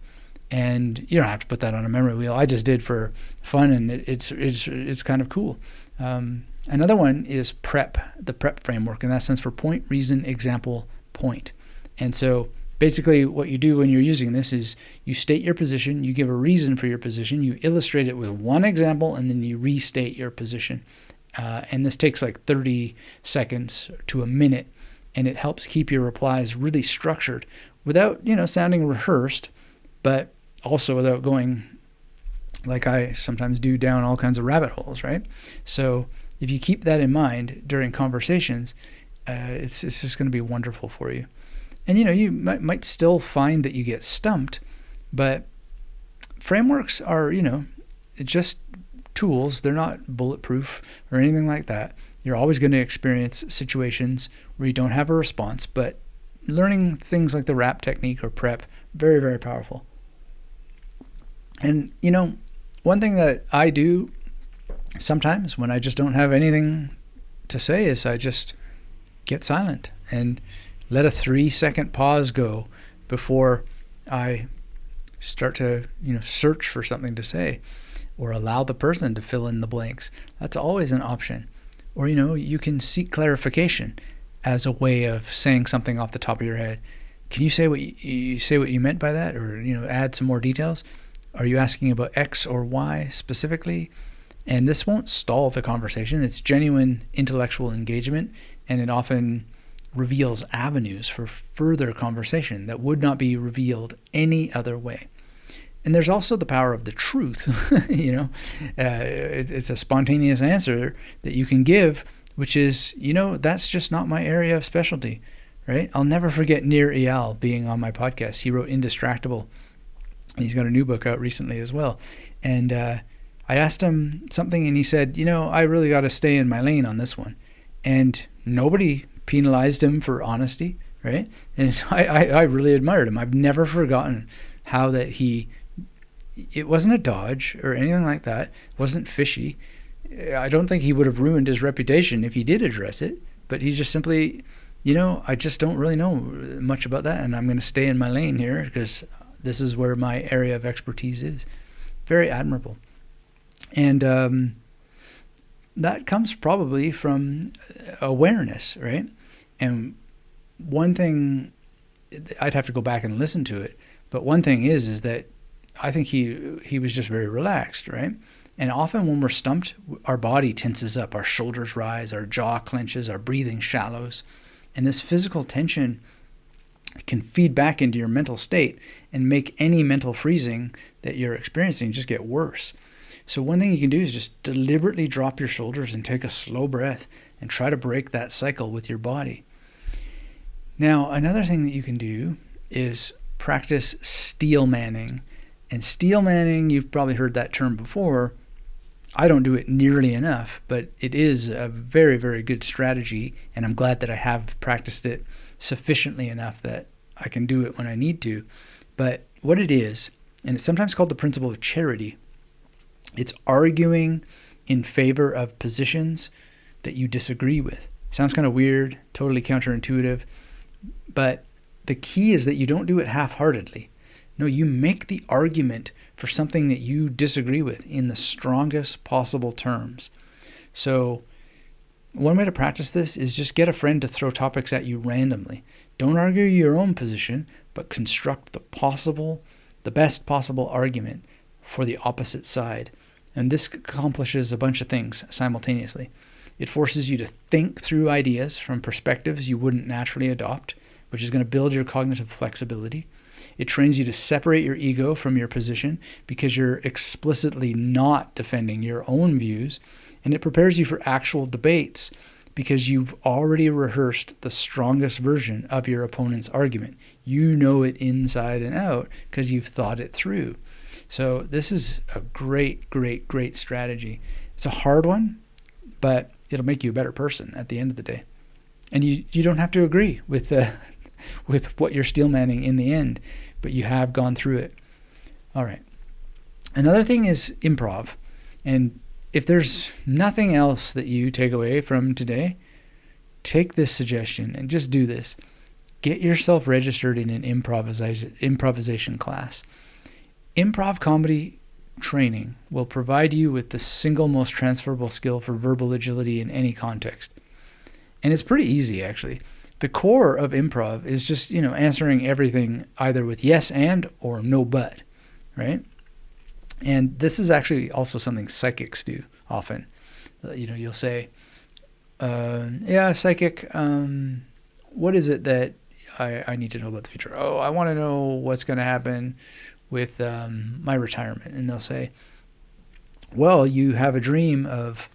And you don't have to put that on a memory wheel. I just did for fun, and it's kind of cool. Another one is PREP, the PREP framework, and that stands for point, reason, example, point. And so basically what you do when you're using this is you state your position, you give a reason for your position, you illustrate it with one example, and then you restate your position. And this takes like 30 seconds to a minute, and it helps keep your replies really structured without, sounding rehearsed, but also without going, like I sometimes do, down all kinds of rabbit holes, right? So if you keep that in mind during conversations, it's just going to be wonderful for you. And you might still find that you get stumped, but frameworks are, just tools. They're not bulletproof or anything like that. You're always going to experience situations where you don't have a response, but learning things like the WRAP technique or PREP, very, very powerful. And, one thing that I do sometimes when I just don't have anything to say is I just get silent and let a 3-second pause go before I start to, search for something to say, or allow the person to fill in the blanks. That's always an option. Or, you can seek clarification as a way of saying something off the top of your head. Can you say what you meant by that, or, add some more details? Are you asking about X or Y specifically? And this won't stall the conversation. It's genuine intellectual engagement, and it often reveals avenues for further conversation that would not be revealed any other way. And there's also the power of the truth. It's a spontaneous answer that you can give, which is, that's just not my area of specialty, right? I'll never forget Nir Eyal being on my podcast. He wrote Indistractable, and he's got a new book out recently as well. And I asked him something, and he said, I really got to stay in my lane on this one. And nobody penalized him for honesty, right? And I really admired him. I've never forgotten how that it wasn't a dodge or anything like that. It wasn't fishy. I don't think he would have ruined his reputation if he did address it, but he just simply, I just don't really know much about that, and I'm going to stay in my lane here because this is where my area of expertise is. Very admirable. And that comes probably from awareness, right? And one thing, I'd have to go back and listen to it, but one thing is that I think he was just very relaxed, right? And often when we're stumped, our body tenses up, our shoulders rise, our jaw clenches, our breathing shallows. And this physical tension can feed back into your mental state and make any mental freezing that you're experiencing just get worse. So one thing you can do is just deliberately drop your shoulders and take a slow breath and try to break that cycle with your body. Now, another thing that you can do is practice steel manning. And steel manning, you've probably heard that term before. I don't do it nearly enough, but it is a very, very good strategy, and I'm glad that I have practiced it sufficiently enough that I can do it when I need to. But what it is, and it's sometimes called the principle of charity, it's arguing in favor of positions that you disagree with. Sounds kind of weird, totally counterintuitive, but the key is that you don't do it half-heartedly. No, you make the argument for something that you disagree with in the strongest possible terms. So one way to practice this is just get a friend to throw topics at you randomly. Don't argue your own position, but construct the best possible argument for the opposite side. And this accomplishes a bunch of things simultaneously. It forces you to think through ideas from perspectives you wouldn't naturally adopt, which is going to build your cognitive flexibility. It trains you to separate your ego from your position because you're explicitly not defending your own views. And it prepares you for actual debates because you've already rehearsed the strongest version of your opponent's argument. You know it inside and out because you've thought it through. So this is a great, great, great strategy. It's a hard one, but it'll make you a better person at the end of the day. And you don't have to agree with what you're steel manning in the end, but you have gone through it. All right. Another thing is improv. And if there's nothing else that you take away from today, take this suggestion and just do this. Get yourself registered in an improvisation class. Improv comedy training will provide you with the single most transferable skill for verbal agility in any context. And it's pretty easy, actually. The core of improv is just, answering everything either with yes and or no but, right? And this is actually also something psychics do often. You'll say, psychic, what is it that I need to know about the future? Oh, I want to know what's going to happen with my retirement. And they'll say, well, you have a dream of,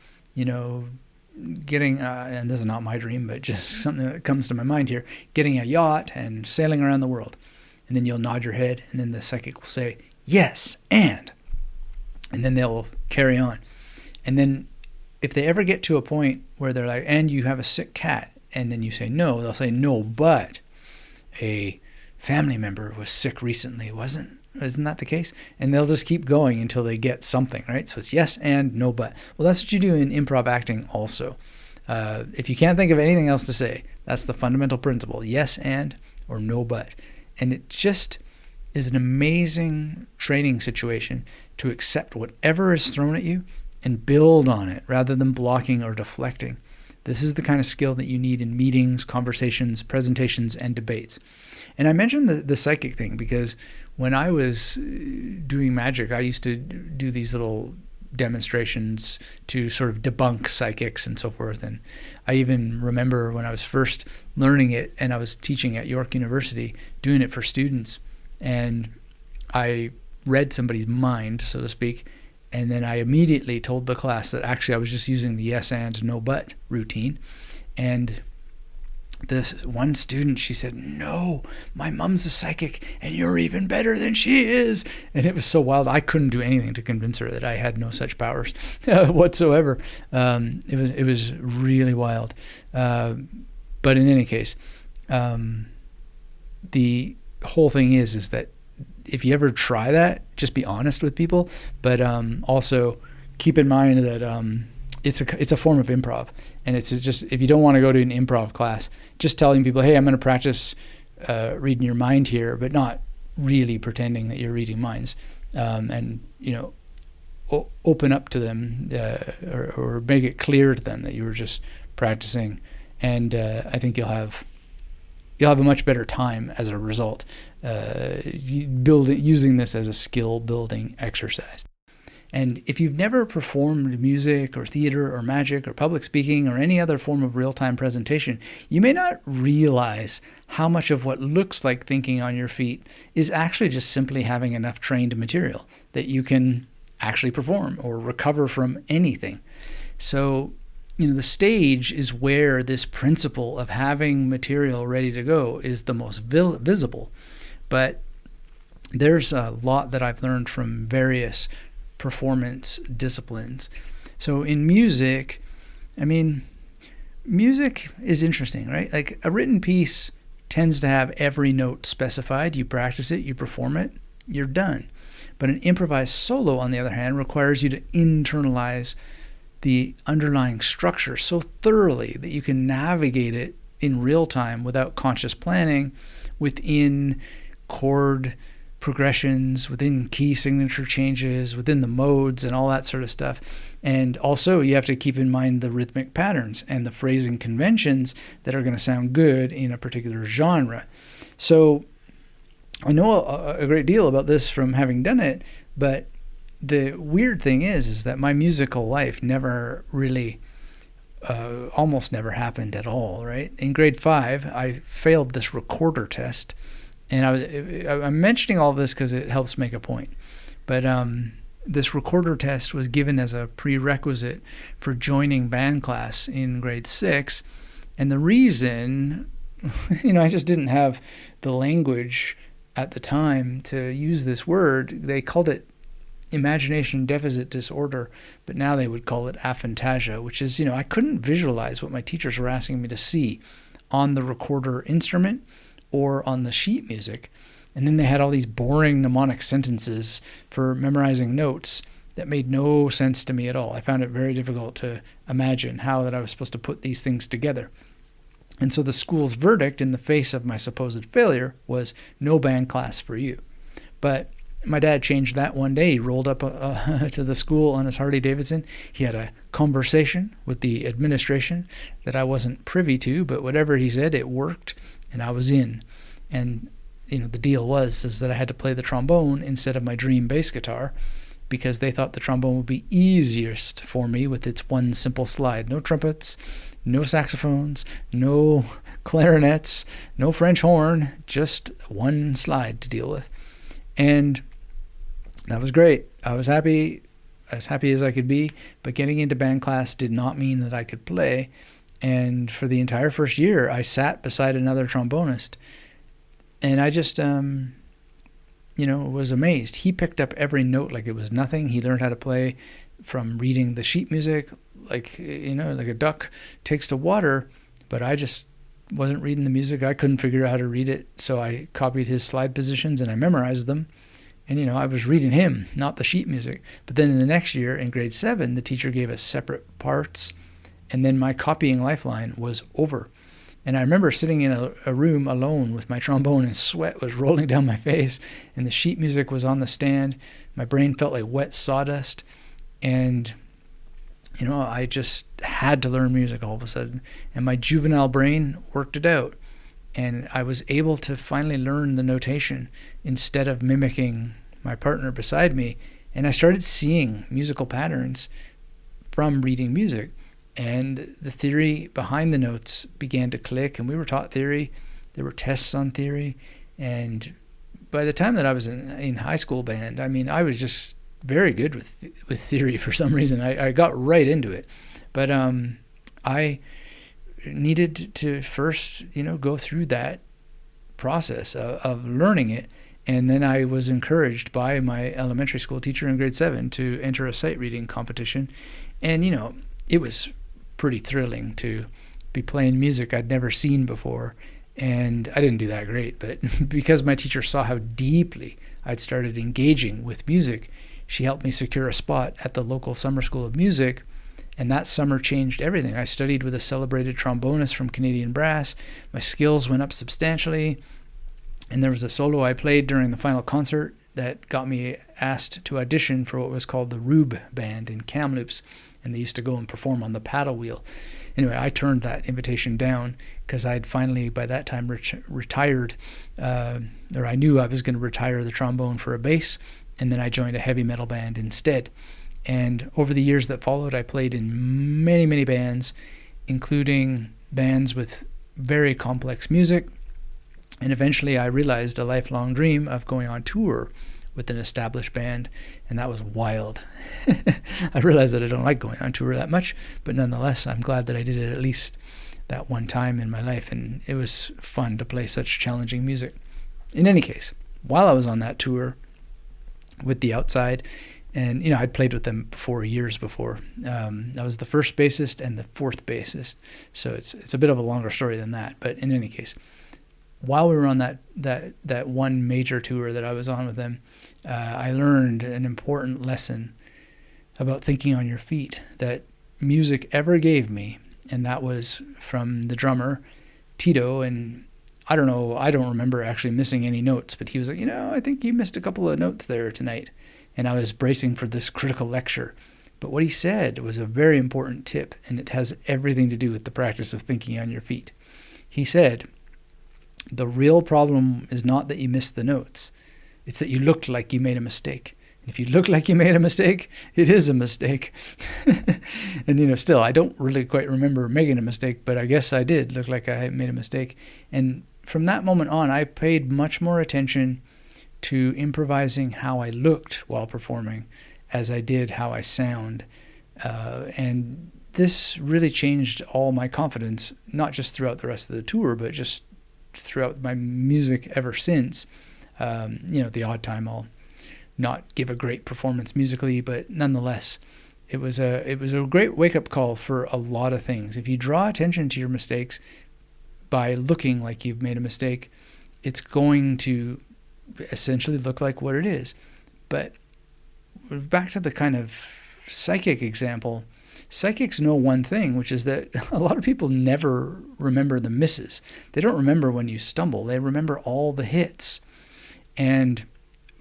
getting, and this is not my dream, but just something that comes to my mind here, getting a yacht and sailing around the world. And then you'll nod your head, and then the psychic will say, yes, and then they'll carry on. And then if they ever get to a point where they're like, and you have a sick cat, and then you say no, they'll say, no, but a family member was sick recently, isn't that the case? And they'll just keep going until they get something, right? So it's yes and no but. Well, that's what you do in improv acting also. If you can't think of anything else to say, that's the fundamental principle, yes and or no but. And it just is an amazing training situation to accept whatever is thrown at you and build on it rather than blocking or deflecting. This is the kind of skill that you need in meetings, conversations, presentations, and debates. And I mentioned the psychic thing because when I was doing magic, I used to do these little demonstrations to sort of debunk psychics and so forth. And I even remember when I was first learning it and I was teaching at York University, doing it for students. And I read somebody's mind, so to speak, and then I immediately told the class that actually I was just using the yes and no but routine. And this one student, she said, no, my mom's a psychic and you're even better than she is. And it was so wild. I couldn't do anything to convince her that I had no such powers whatsoever. It was really wild. But in any case, the whole thing is that if you ever try that, just be honest with people, but also keep in mind that it's a form of improv, and it's just, if you don't want to go to an improv class, just telling people, hey, I'm going to practice reading your mind here, but not really pretending that you're reading minds, and open up to them or make it clear to them that you were just practicing, and I think you'll have a much better time as a result, using this as a skill building exercise. And if you've never performed music or theater or magic or public speaking or any other form of real-time presentation, you may not realize how much of what looks like thinking on your feet is actually just simply having enough trained material that you can actually perform or recover from anything. So, the stage is where this principle of having material ready to go is the most visible. But there's a lot that I've learned from various performance disciplines. So in music, music is interesting, right? Like a written piece tends to have every note specified. You practice it, you perform it, you're done. But an improvised solo, on the other hand, requires you to internalize the underlying structure so thoroughly that you can navigate it in real time without conscious planning within chord progressions, within key signature changes, within the modes and all that sort of stuff. And also you have to keep in mind the rhythmic patterns and the phrasing conventions that are going to sound good in a particular genre. So I know a great deal about this from having done it, but the weird thing is that my musical life never really, almost never happened at all, right? In grade 5, I failed this recorder test. And I'm mentioning all this because it helps make a point. But this recorder test was given as a prerequisite for joining band class in grade 6. And the reason, I just didn't have the language at the time to use this word. They called it imagination deficit disorder, but now they would call it aphantasia, which is, I couldn't visualize what my teachers were asking me to see on the recorder instrument or on the sheet music. And then they had all these boring mnemonic sentences for memorizing notes that made no sense to me at all. I found it very difficult to imagine how that I was supposed to put these things together. And so the school's verdict in the face of my supposed failure was no band class for you. But my dad changed that one day. He rolled up to the school on his Harley Davidson. He had a conversation with the administration that I wasn't privy to, but whatever he said, it worked, and I was in. And the deal is that I had to play the trombone instead of my dream bass guitar because they thought the trombone would be easiest for me with its one simple slide. No trumpets, no saxophones, no clarinets, no French horn, just one slide to deal with. And that was great. I was happy as I could be, but getting into band class did not mean that I could play. And for the entire first year, I sat beside another trombonist, and I just, was amazed. He picked up every note like it was nothing. He learned how to play from reading the sheet music, like a duck takes to water, but I just wasn't reading the music. I couldn't figure out how to read it, so I copied his slide positions and I memorized them. And, I was reading him, not the sheet music. But then in the next year, in grade 7, the teacher gave us separate parts, and then my copying lifeline was over. And I remember sitting in a room alone with my trombone, and sweat was rolling down my face, and the sheet music was on the stand. My brain felt like wet sawdust, and I just had to learn music all of a sudden. And my juvenile brain worked it out. And I was able to finally learn the notation instead of mimicking my partner beside me. And I started seeing musical patterns from reading music. And the theory behind the notes began to click. And we were taught theory. There were tests on theory. And by the time that I was in high school band, I was just very good with theory for some reason. I got right into it. But I needed to first, go through that process of learning it. And then I was encouraged by my elementary school teacher in grade 7 to enter a sight reading competition. And, it was pretty thrilling to be playing music I'd never seen before. And I didn't do that great, but because my teacher saw how deeply I'd started engaging with music, she helped me secure a spot at the local summer school of music. And that summer changed everything. I studied with a celebrated trombonist from Canadian Brass. My skills went up substantially. And there was a solo I played during the final concert that got me asked to audition for what was called the Rube Band in Kamloops. And they used to go and perform on the paddle wheel. Anyway, I turned that invitation down because I'd finally, by that time, retired. Or I knew I was going to retire the trombone for a bass. And then I joined a heavy metal band instead. And over the years that followed, I played in many, many bands, including bands with very complex music. And eventually I realized a lifelong dream of going on tour with an established band, and that was wild. I realized that I don't like going on tour that much, but nonetheless, I'm glad that I did it at least that one time in my life, and it was fun to play such challenging music. In any case, while I was on that tour with the Outside, and I'd played with them years before. I was the first bassist and the fourth bassist, so it's a bit of a longer story than that. But in any case, while we were on that one major tour that I was on with them, I learned an important lesson about thinking on your feet that music ever gave me, and that was from the drummer Tito. And I don't remember actually missing any notes, but he was like, I think you missed a couple of notes there tonight. And I was bracing for this critical lecture. But what he said was a very important tip, and it has everything to do with the practice of thinking on your feet. He said, the real problem is not that you missed the notes. It's that you looked like you made a mistake. And if you look like you made a mistake, it is a mistake. And, still, I don't really quite remember making a mistake, but I guess I did look like I made a mistake. And from that moment on, I paid much more attention to improvising how I looked while performing as I did how I sound. And this really changed all my confidence, not just throughout the rest of the tour, but just throughout my music ever since. The odd time I'll not give a great performance musically, but nonetheless, it was a great wake-up call for a lot of things. If you draw attention to your mistakes by looking like you've made a mistake, it's going to essentially look like what it is. But back to the kind of psychic example, psychics know one thing, which is that a lot of people never remember the misses. They don't remember when you stumble. They remember all the hits. And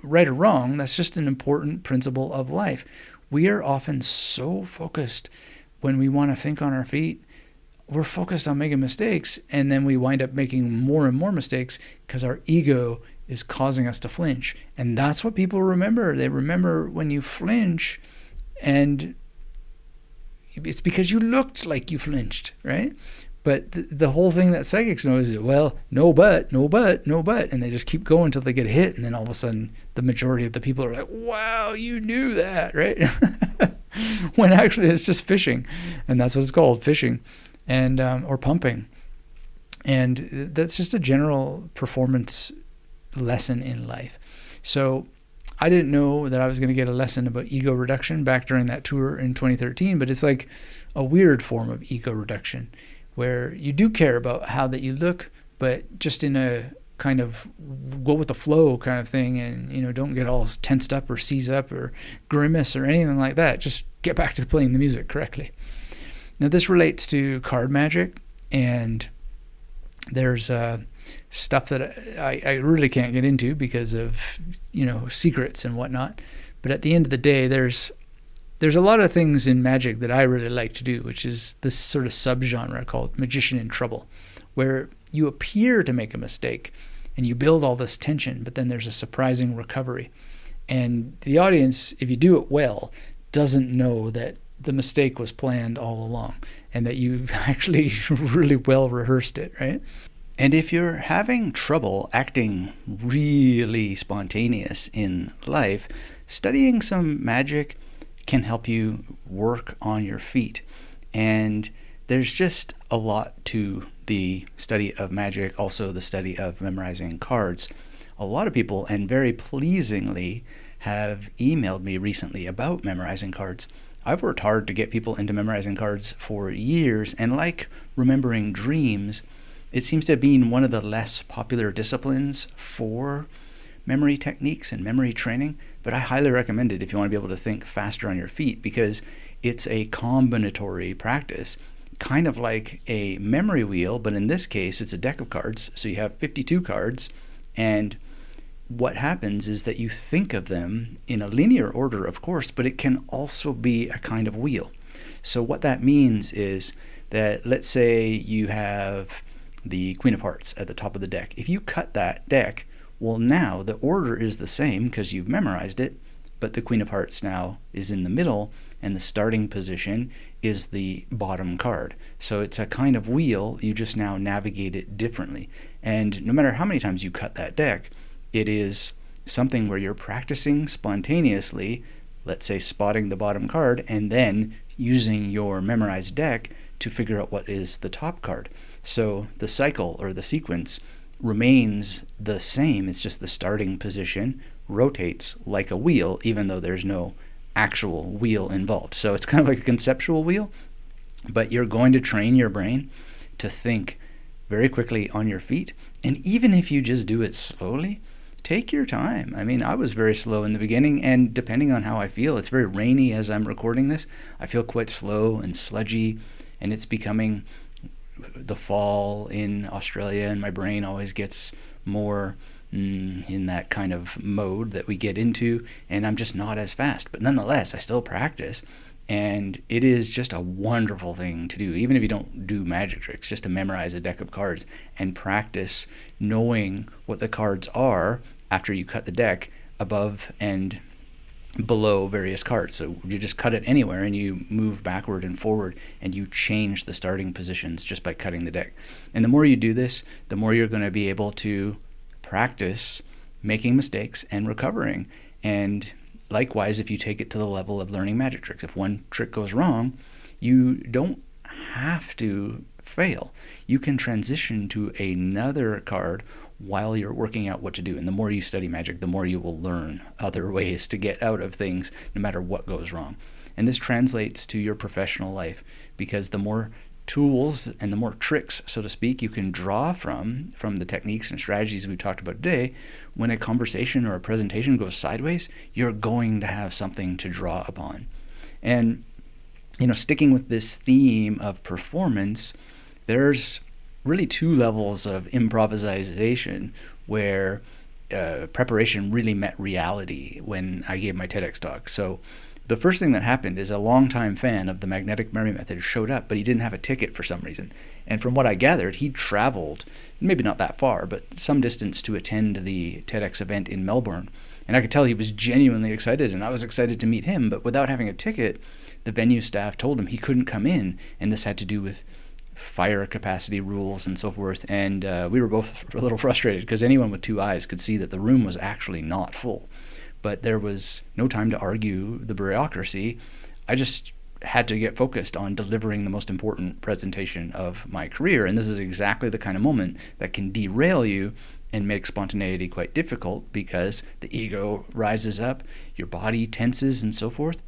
right or wrong, that's just an important principle of life. We are often so focused when we want to think on our feet. We're focused on making mistakes, and then we wind up making more and more mistakes because our ego is causing us to flinch. And that's what people remember. They remember when you flinch, and it's because you looked like you flinched, right? But the whole thing that psychics know is that, well, no but, and they just keep going until they get hit, and then all of a sudden the majority of the people are like, wow, you knew that, right? When actually it's just fishing, and that's what it's called, fishing, and or pumping. And that's just a general performance lesson in life. So I didn't know that I was going to get a lesson about ego reduction back during that tour in 2013, but it's like a weird form of ego reduction where you do care about how that you look, but just in a kind of go with the flow kind of thing, and don't get all tensed up or seize up or grimace or anything like that. Just get back to playing the music correctly. Now this relates to card magic, and there's stuff that I really can't get into because of secrets and whatnot. But at the end of the day, there's a lot of things in magic that I really like to do, which is this sort of subgenre called magician in trouble, where you appear to make a mistake and you build all this tension, but then there's a surprising recovery. And the audience, if you do it well, doesn't know that the mistake was planned all along and that you actually really well rehearsed it, right? And if you're having trouble acting really spontaneous in life, studying some magic can help you work on your feet. And there's just a lot to the study of magic, also the study of memorizing cards. A lot of people, and very pleasingly, have emailed me recently about memorizing cards. I've worked hard to get people into memorizing cards for years, and like remembering dreams, it seems to have been one of the less popular disciplines for memory techniques and memory training, but I highly recommend it if you want to be able to think faster on your feet, because it's a combinatory practice, kind of like a memory wheel, but in this case it's a deck of cards. So you have 52 cards, and what happens is that you think of them in a linear order, of course, but it can also be a kind of wheel. So what that means is that, let's say you have the Queen of Hearts at the top of the deck. If you cut that deck, well, now the order is the same because you've memorized it, but the Queen of Hearts now is in the middle, and the starting position is the bottom card. So it's a kind of wheel, you just now navigate it differently. And no matter how many times you cut that deck, it is something where you're practicing spontaneously, let's say spotting the bottom card, and then using your memorized deck to figure out what is the top card. So the cycle or the sequence remains the same. It's just the starting position rotates like a wheel, even though there's no actual wheel involved. So it's kind of like a conceptual wheel, but you're going to train your brain to think very quickly on your feet. And even if you just do it slowly, take your time. I mean, I was very slow in the beginning, and depending on how I feel, it's very rainy as I'm recording this. I feel quite slow and sludgy, and it's becoming the fall in Australia, and my brain always gets more in that kind of mode that we get into, and I'm just not as fast. But nonetheless, I still practice, and it is just a wonderful thing to do, even if you don't do magic tricks, just to memorize a deck of cards and practice knowing what the cards are after you cut the deck above and below various cards. So you just cut it anywhere and you move backward and forward and you change the starting positions just by cutting the deck. And the more you do this, the more you're going to be able to practice making mistakes and recovering. And likewise, if you take it to the level of learning magic tricks, if one trick goes wrong, you don't have to fail. You can transition to another card while you're working out what to do. And the more you study magic, the more you will learn other ways to get out of things, no matter what goes wrong. And this translates to your professional life, because the more tools and the more tricks, so to speak, you can draw from the techniques and strategies we talked about today, when a conversation or a presentation goes sideways, you're going to have something to draw upon. And, sticking with this theme of performance, there's really two levels of improvisation where preparation really met reality when I gave my TEDx talk. So the first thing that happened is a longtime fan of the magnetic memory method showed up, but he didn't have a ticket for some reason. And from what I gathered, he traveled, maybe not that far, but some distance to attend the TEDx event in Melbourne. And I could tell he was genuinely excited, and I was excited to meet him. But without having a ticket, the venue staff told him he couldn't come in, and this had to do with fire capacity rules and so forth. And we were both a little frustrated, because anyone with two eyes could see that the room was actually not full. But there was no time to argue the bureaucracy. I just had to get focused on delivering the most important presentation of my career. And this is exactly the kind of moment that can derail you and make spontaneity quite difficult, because the ego rises up, your body tenses and so forth.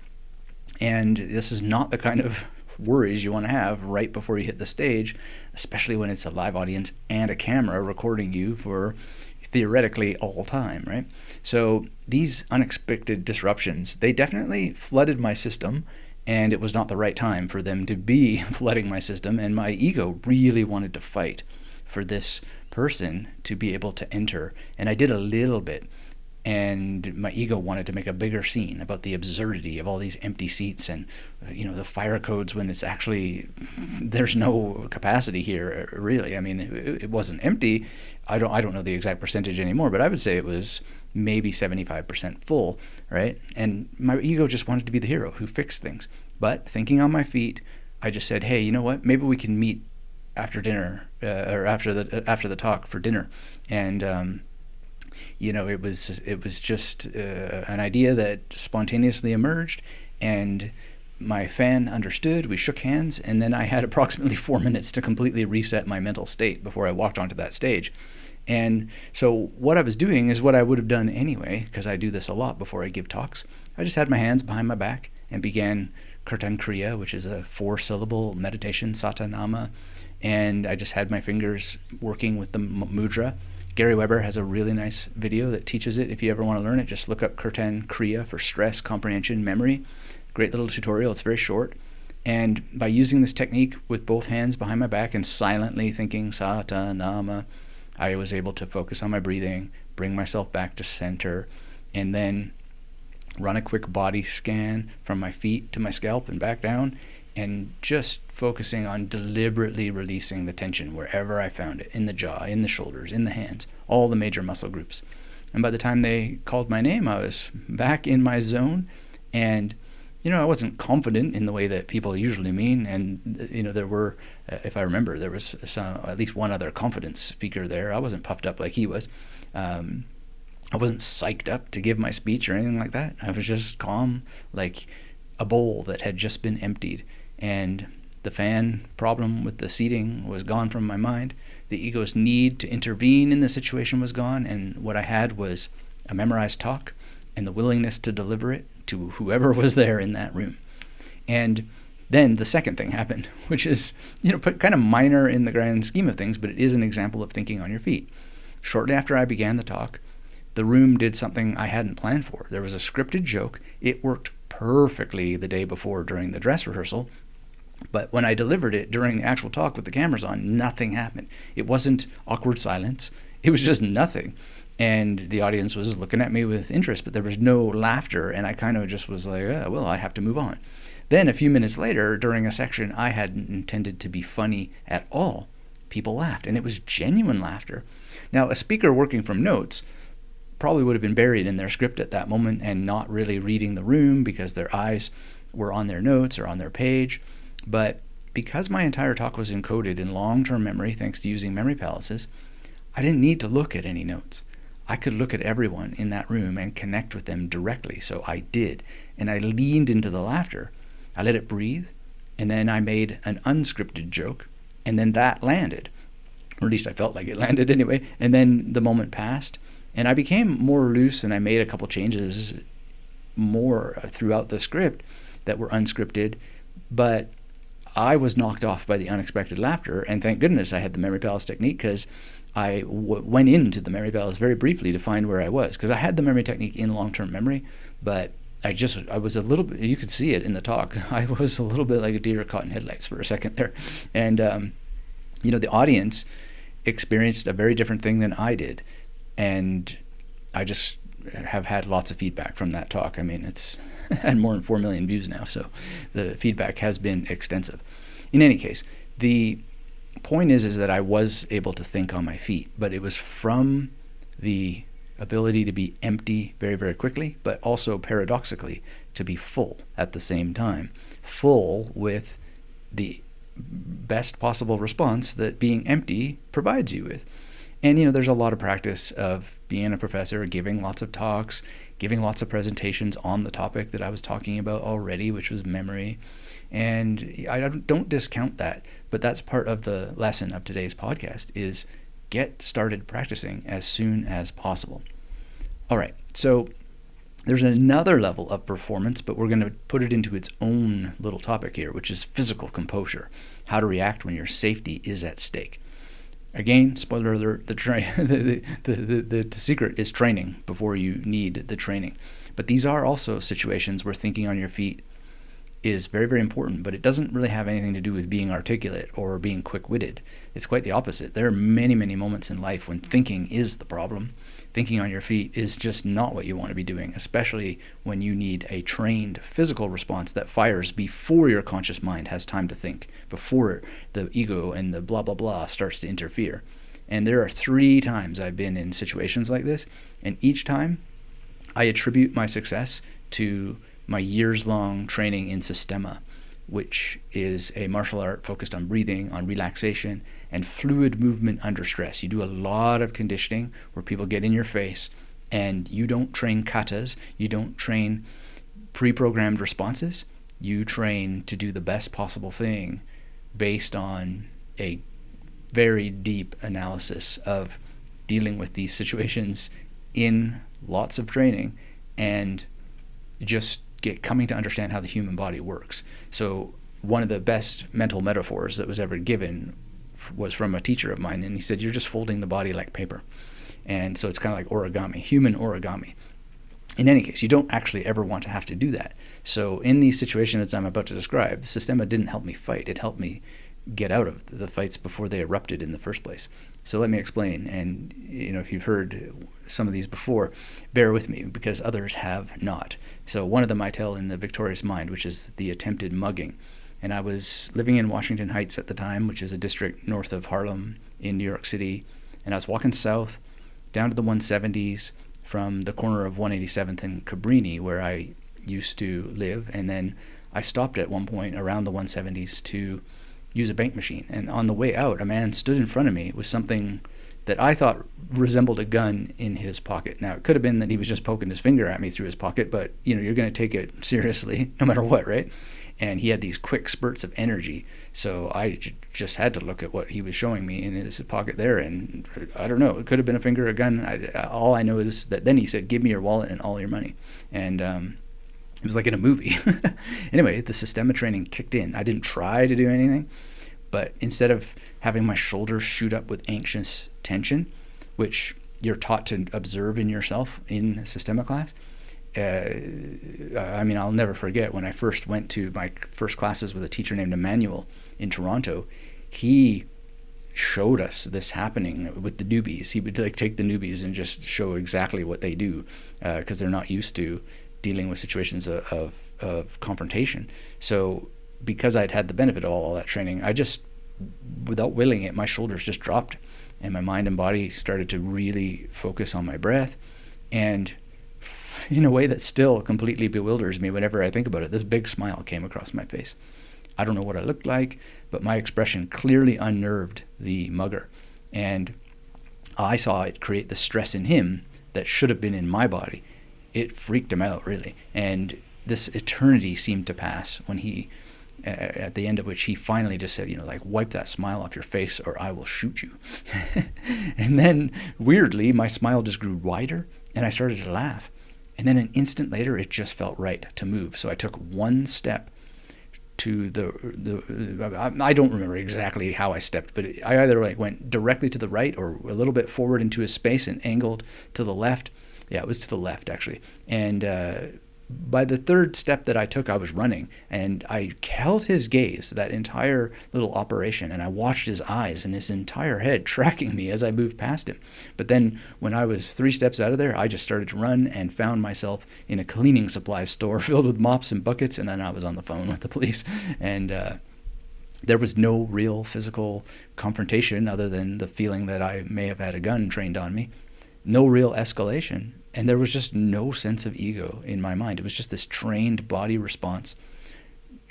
And this is not the kind of worries you want to have right before you hit the stage, especially when it's a live audience and a camera recording you for theoretically all time, right? So these unexpected disruptions, they definitely flooded my system, and it was not the right time for them to be flooding my system. And my ego really wanted to fight for this person to be able to enter. And I did a little bit. And my ego wanted to make a bigger scene about the absurdity of all these empty seats and, the fire codes, when it's actually, there's no capacity here, really. I mean, it wasn't empty. I don't know the exact percentage anymore, but I would say it was maybe 75% full, right? And my ego just wanted to be the hero who fixed things. But thinking on my feet, I just said, hey, you know what? Maybe we can meet after dinner, or after the talk for dinner. And it was just an idea that spontaneously emerged, and my fan understood. We shook hands, and then I had approximately 4 minutes to completely reset my mental state before I walked onto that stage. And so what I was doing is what I would have done anyway, because I do this a lot before I give talks. I just had my hands behind my back and began Kirtan Kriya, which is a 4-syllable meditation, satanama, and I just had my fingers working with the mudra. Gary Weber has a really nice video that teaches it. If you ever want to learn it, just look up Kirtan Kriya for stress, comprehension, memory. Great little tutorial. It's very short. And by using this technique with both hands behind my back and silently thinking Sata Nama, I was able to focus on my breathing, bring myself back to center, and then run a quick body scan from my feet to my scalp and back down, and just focusing on deliberately releasing the tension wherever I found it, in the jaw, in the shoulders, in the hands, all the major muscle groups. And by the time they called my name, I was back in my zone, and I wasn't confident in the way that people usually mean. And there were, if I remember, there was at least one other confidence speaker there. I wasn't puffed up like he was. I wasn't psyched up to give my speech or anything like that. I was just calm, like a bowl that had just been emptied. And the fan problem with the seating was gone from my mind. The ego's need to intervene in the situation was gone. And what I had was a memorized talk and the willingness to deliver it to whoever was there in that room. And then the second thing happened, which is, kind of minor in the grand scheme of things, but it is an example of thinking on your feet. Shortly after I began the talk, the room did something I hadn't planned for. There was a scripted joke. It worked perfectly the day before during the dress rehearsal, but when I delivered it during the actual talk with the cameras on, nothing happened. It wasn't awkward silence. It was just nothing. And the audience was looking at me with interest, but there was no laughter, and I kind of just was like, well, I have to move on. Then a few minutes later, during a section I hadn't intended to be funny at all, people laughed, and it was genuine laughter. Now, a speaker working from notes probably would have been buried in their script at that moment and not really reading the room because their eyes were on their notes or on their page. But because my entire talk was encoded in long-term memory thanks to using memory palaces, I didn't need to look at any notes. I could look at everyone in that room and connect with them directly, so I did. And I leaned into the laughter. I let it breathe, and then I made an unscripted joke, and then that landed. Or at least I felt like it landed anyway. And then the moment passed, and I became more loose, and I made a couple changes more throughout the script that were unscripted, but I was knocked off by the unexpected laughter, and thank goodness I had the memory palace technique, because I went into the memory palace very briefly to find where I was, because I had the memory technique in long-term memory, but I was a little bit, you could see it in the talk, I was a little bit like a deer caught in headlights for a second there. And, the audience experienced a very different thing than I did. And I just have had lots of feedback from that talk. I mean, it's had more than 4 million views now, so the feedback has been extensive. In any case, the point is that I was able to think on my feet, but it was from the ability to be empty very, very quickly, but also paradoxically to be full at the same time. Full with the best possible response that being empty provides you with. And, there's a lot of practice of being a professor, giving lots of talks, giving lots of presentations on the topic that I was talking about already, which was memory. And I don't discount that, but that's part of the lesson of today's podcast is get started practicing as soon as possible. All right, so there's another level of performance, but we're going to put it into its own little topic here, which is physical composure, how to react when your safety is at stake. Again, spoiler alert, the secret is training before you need the training. But these are also situations where thinking on your feet is very, very important, but it doesn't really have anything to do with being articulate or being quick-witted. It's quite the opposite. There are many, many moments in life when thinking is the problem. Thinking on your feet is just not what you want to be doing, especially when you need a trained physical response that fires before your conscious mind has time to think, before the ego and the blah, blah, blah starts to interfere. And there are 3 times I've been in situations like this, and each time I attribute my success to my years-long training in Sistema, which is a martial art focused on breathing, on relaxation, and fluid movement under stress. You do a lot of conditioning where people get in your face, and you don't train katas, you don't train pre-programmed responses, you train to do the best possible thing based on a very deep analysis of dealing with these situations in lots of training and just coming to understand how the human body works. So one of the best mental metaphors that was ever given was from a teacher of mine, and he said, you're just folding the body like paper. And so it's kind of like origami, human origami. In any case, you don't actually ever want to have to do that. So in these situations I'm about to describe, Sistema didn't help me fight. It helped me get out of the fights before they erupted in the first place. So let me explain. And if you've heard some of these before, bear with me because others have not. So one of them I tell in The Victorious Mind, which is the attempted mugging. And I was living in Washington Heights at the time, which is a district north of Harlem in New York City. And I was walking south down to the 170s from the corner of 187th and Cabrini, where I used to live. And then I stopped at one point around the 170s to use a bank machine. And on the way out, a man stood in front of me with something that I thought resembled a gun in his pocket. Now, it could have been that he was just poking his finger at me through his pocket, but you're going to take it seriously no matter what, right? And he had these quick spurts of energy, so I just had to look at what he was showing me in his pocket there, and I don't know, it could have been a finger or a gun. All I know is that then he said, "Give me your wallet and all your money," and it was like in a movie. Anyway, the Systema training kicked in. I didn't try to do anything, but instead of having my shoulders shoot up with anxious tension, which you're taught to observe in yourself in Systema class, I'll never forget when I first went to my first classes with a teacher named Emmanuel in Toronto. He showed us this happening with the newbies. He would take the newbies and just show exactly what they do, because they're not used to dealing with situations of confrontation. So because I'd had the benefit of all that training, I just, without willing it, my shoulders just dropped and my mind and body started to really focus on my breath. And in a way that still completely bewilders me whenever I think about it, this big smile came across my face. I don't know what I looked like, but my expression clearly unnerved the mugger. And I saw it create the stress in him that should have been in my body. It freaked him out, really. And this eternity seemed to pass when he, at the end of which he finally just said, wipe that smile off your face or I will shoot you. And then, weirdly, my smile just grew wider and I started to laugh. And then an instant later, it just felt right to move. So I took one step to I don't remember exactly how I stepped, but I either went directly to the right or a little bit forward into his space and angled to the left. Yeah, it was to the left, actually. And by the third step that I took, I was running, and I held his gaze that entire little operation, and I watched his eyes and his entire head tracking me as I moved past him. But then when I was 3 steps out of there, I just started to run and found myself in a cleaning supply store filled with mops and buckets, and then I was on the phone with the police. And there was no real physical confrontation other than the feeling that I may have had a gun trained on me. No real escalation. And there was just no sense of ego in my mind. It was just this trained body response.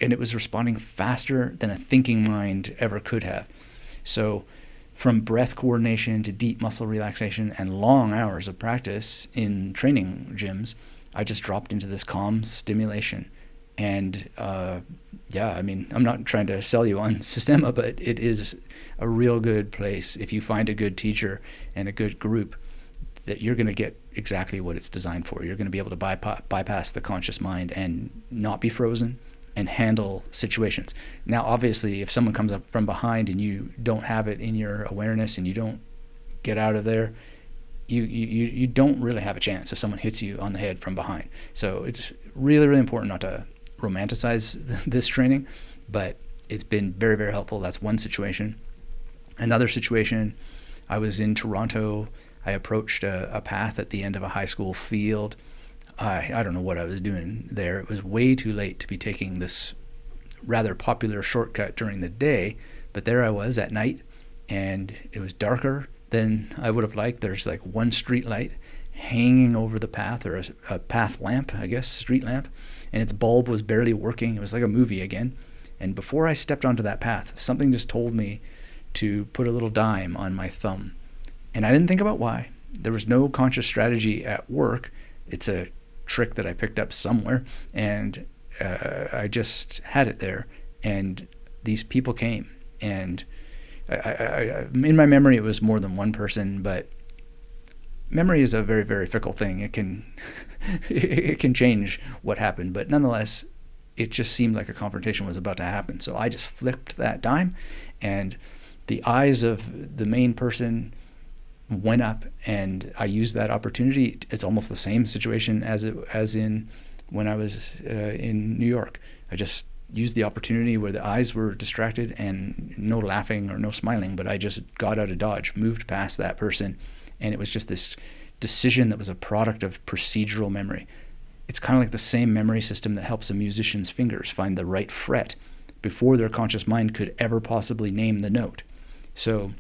And it was responding faster than a thinking mind ever could have. So from breath coordination to deep muscle relaxation and long hours of practice in training gyms, I just dropped into this calm stimulation. And I'm not trying to sell you on Systema, but it is a real good place if you find a good teacher and a good group, that you're going to get exactly what it's designed for. You're going to be able to bypass the conscious mind and not be frozen and handle situations. Now, obviously, if someone comes up from behind and you don't have it in your awareness and you don't get out of there, you don't really have a chance if someone hits you on the head from behind. So it's really, really important not to romanticize this training, but it's been very, very helpful. That's one situation. Another situation, I was in Toronto. I approached a path at the end of a high school field. I don't know what I was doing there. It was way too late to be taking this rather popular shortcut during the day, but there I was at night, and it was darker than I would have liked. There's like one street light hanging over the path, or a path lamp, I guess, street lamp, and its bulb was barely working. It was like a movie again. And before I stepped onto that path, something just told me to put a little dime on my thumb. And I didn't think about why. There was no conscious strategy at work. It's a trick that I picked up somewhere, and I just had it there. And these people came, and I in my memory, it was more than one person, but memory is a very, very fickle thing. It can it can change what happened, but nonetheless, it just seemed like a confrontation was about to happen. So I just flipped that dime, and the eyes of the main person went up, and I used that opportunity. It's almost the same situation as in when I was in New York. I just used the opportunity where the eyes were distracted and no laughing or no smiling, but I just got out of dodge, moved past that person, and it was just this decision that was a product of procedural memory. It's kind of like the same memory system that helps a musician's fingers find the right fret before their conscious mind could ever possibly name the note. So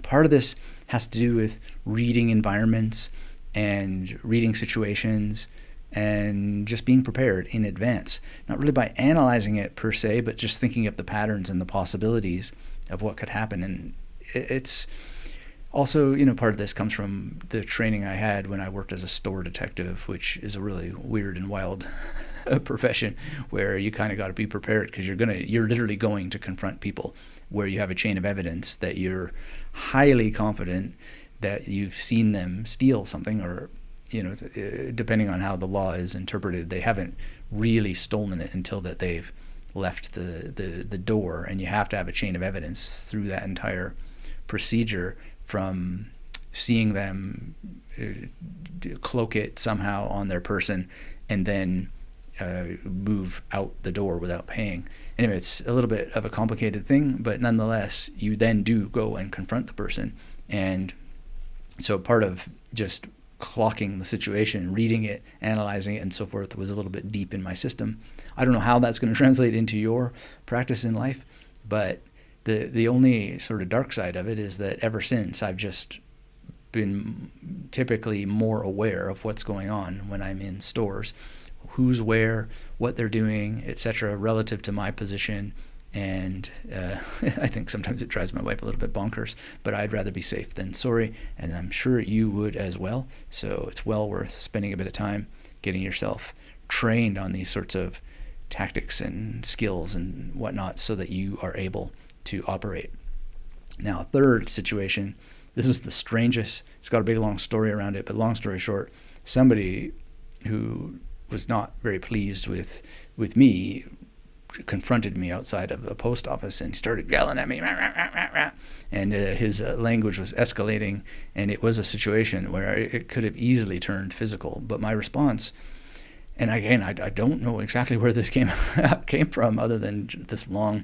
part of this has to do with reading environments and reading situations and just being prepared in advance. Not really by analyzing it per se, but just thinking of the patterns and the possibilities of what could happen. And it's Also, part of this comes from the training I had when I worked as a store detective, which is a really weird and wild profession where you kind of got to be prepared because you're literally going to confront people where you have a chain of evidence that you're highly confident that you've seen them steal something, or depending on how the law is interpreted, they haven't really stolen it until that they've left the door, and you have to have a chain of evidence through that entire procedure from seeing them cloak it somehow on their person and then move out the door without paying. Anyway, it's a little bit of a complicated thing, but nonetheless, you then do go and confront the person. And so part of just clocking the situation, reading it, analyzing it, and so forth was a little bit deep in my system. I don't know how that's going to translate into your practice in life, but the only sort of dark side of it is that ever since I've just been typically more aware of what's going on when I'm in stores, who's where, what they're doing, etc., relative to my position. And I think sometimes it drives my wife a little bit bonkers, but I'd rather be safe than sorry, and I'm sure you would as well. So it's well worth spending a bit of time getting yourself trained on these sorts of tactics and skills and whatnot so that you are able to operate. Now, a third situation, this was the strangest. It's got a big long story around it, but long story short, somebody who was not very pleased with me confronted me outside of the post office and started yelling at me, rah, rah, rah, rah. And his language was escalating, and it was a situation where it could have easily turned physical. But my response, and again, I don't know exactly where this came from other than this long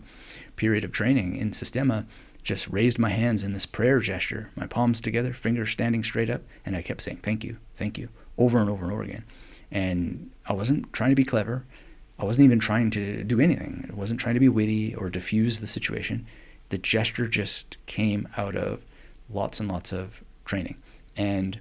period of training in Sistema, just raised my hands in this prayer gesture, my palms together, fingers standing straight up, and I kept saying, thank you, over and over and over again. And I wasn't trying to be clever. I wasn't even trying to do anything. I wasn't trying to be witty or diffuse the situation. The gesture just came out of lots and lots of training. And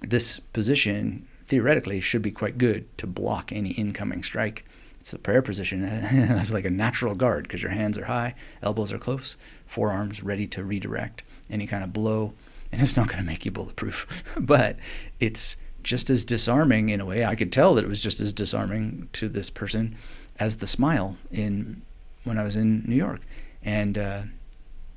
this position, theoretically, should be quite good to block any incoming strike. It's the prayer position. It's like a natural guard because your hands are high, elbows are close, forearms ready to redirect any kind of blow. And it's not going to make you bulletproof, but it's just as disarming in a way. I could tell that it was just as disarming to this person as the smile when I was in New York. And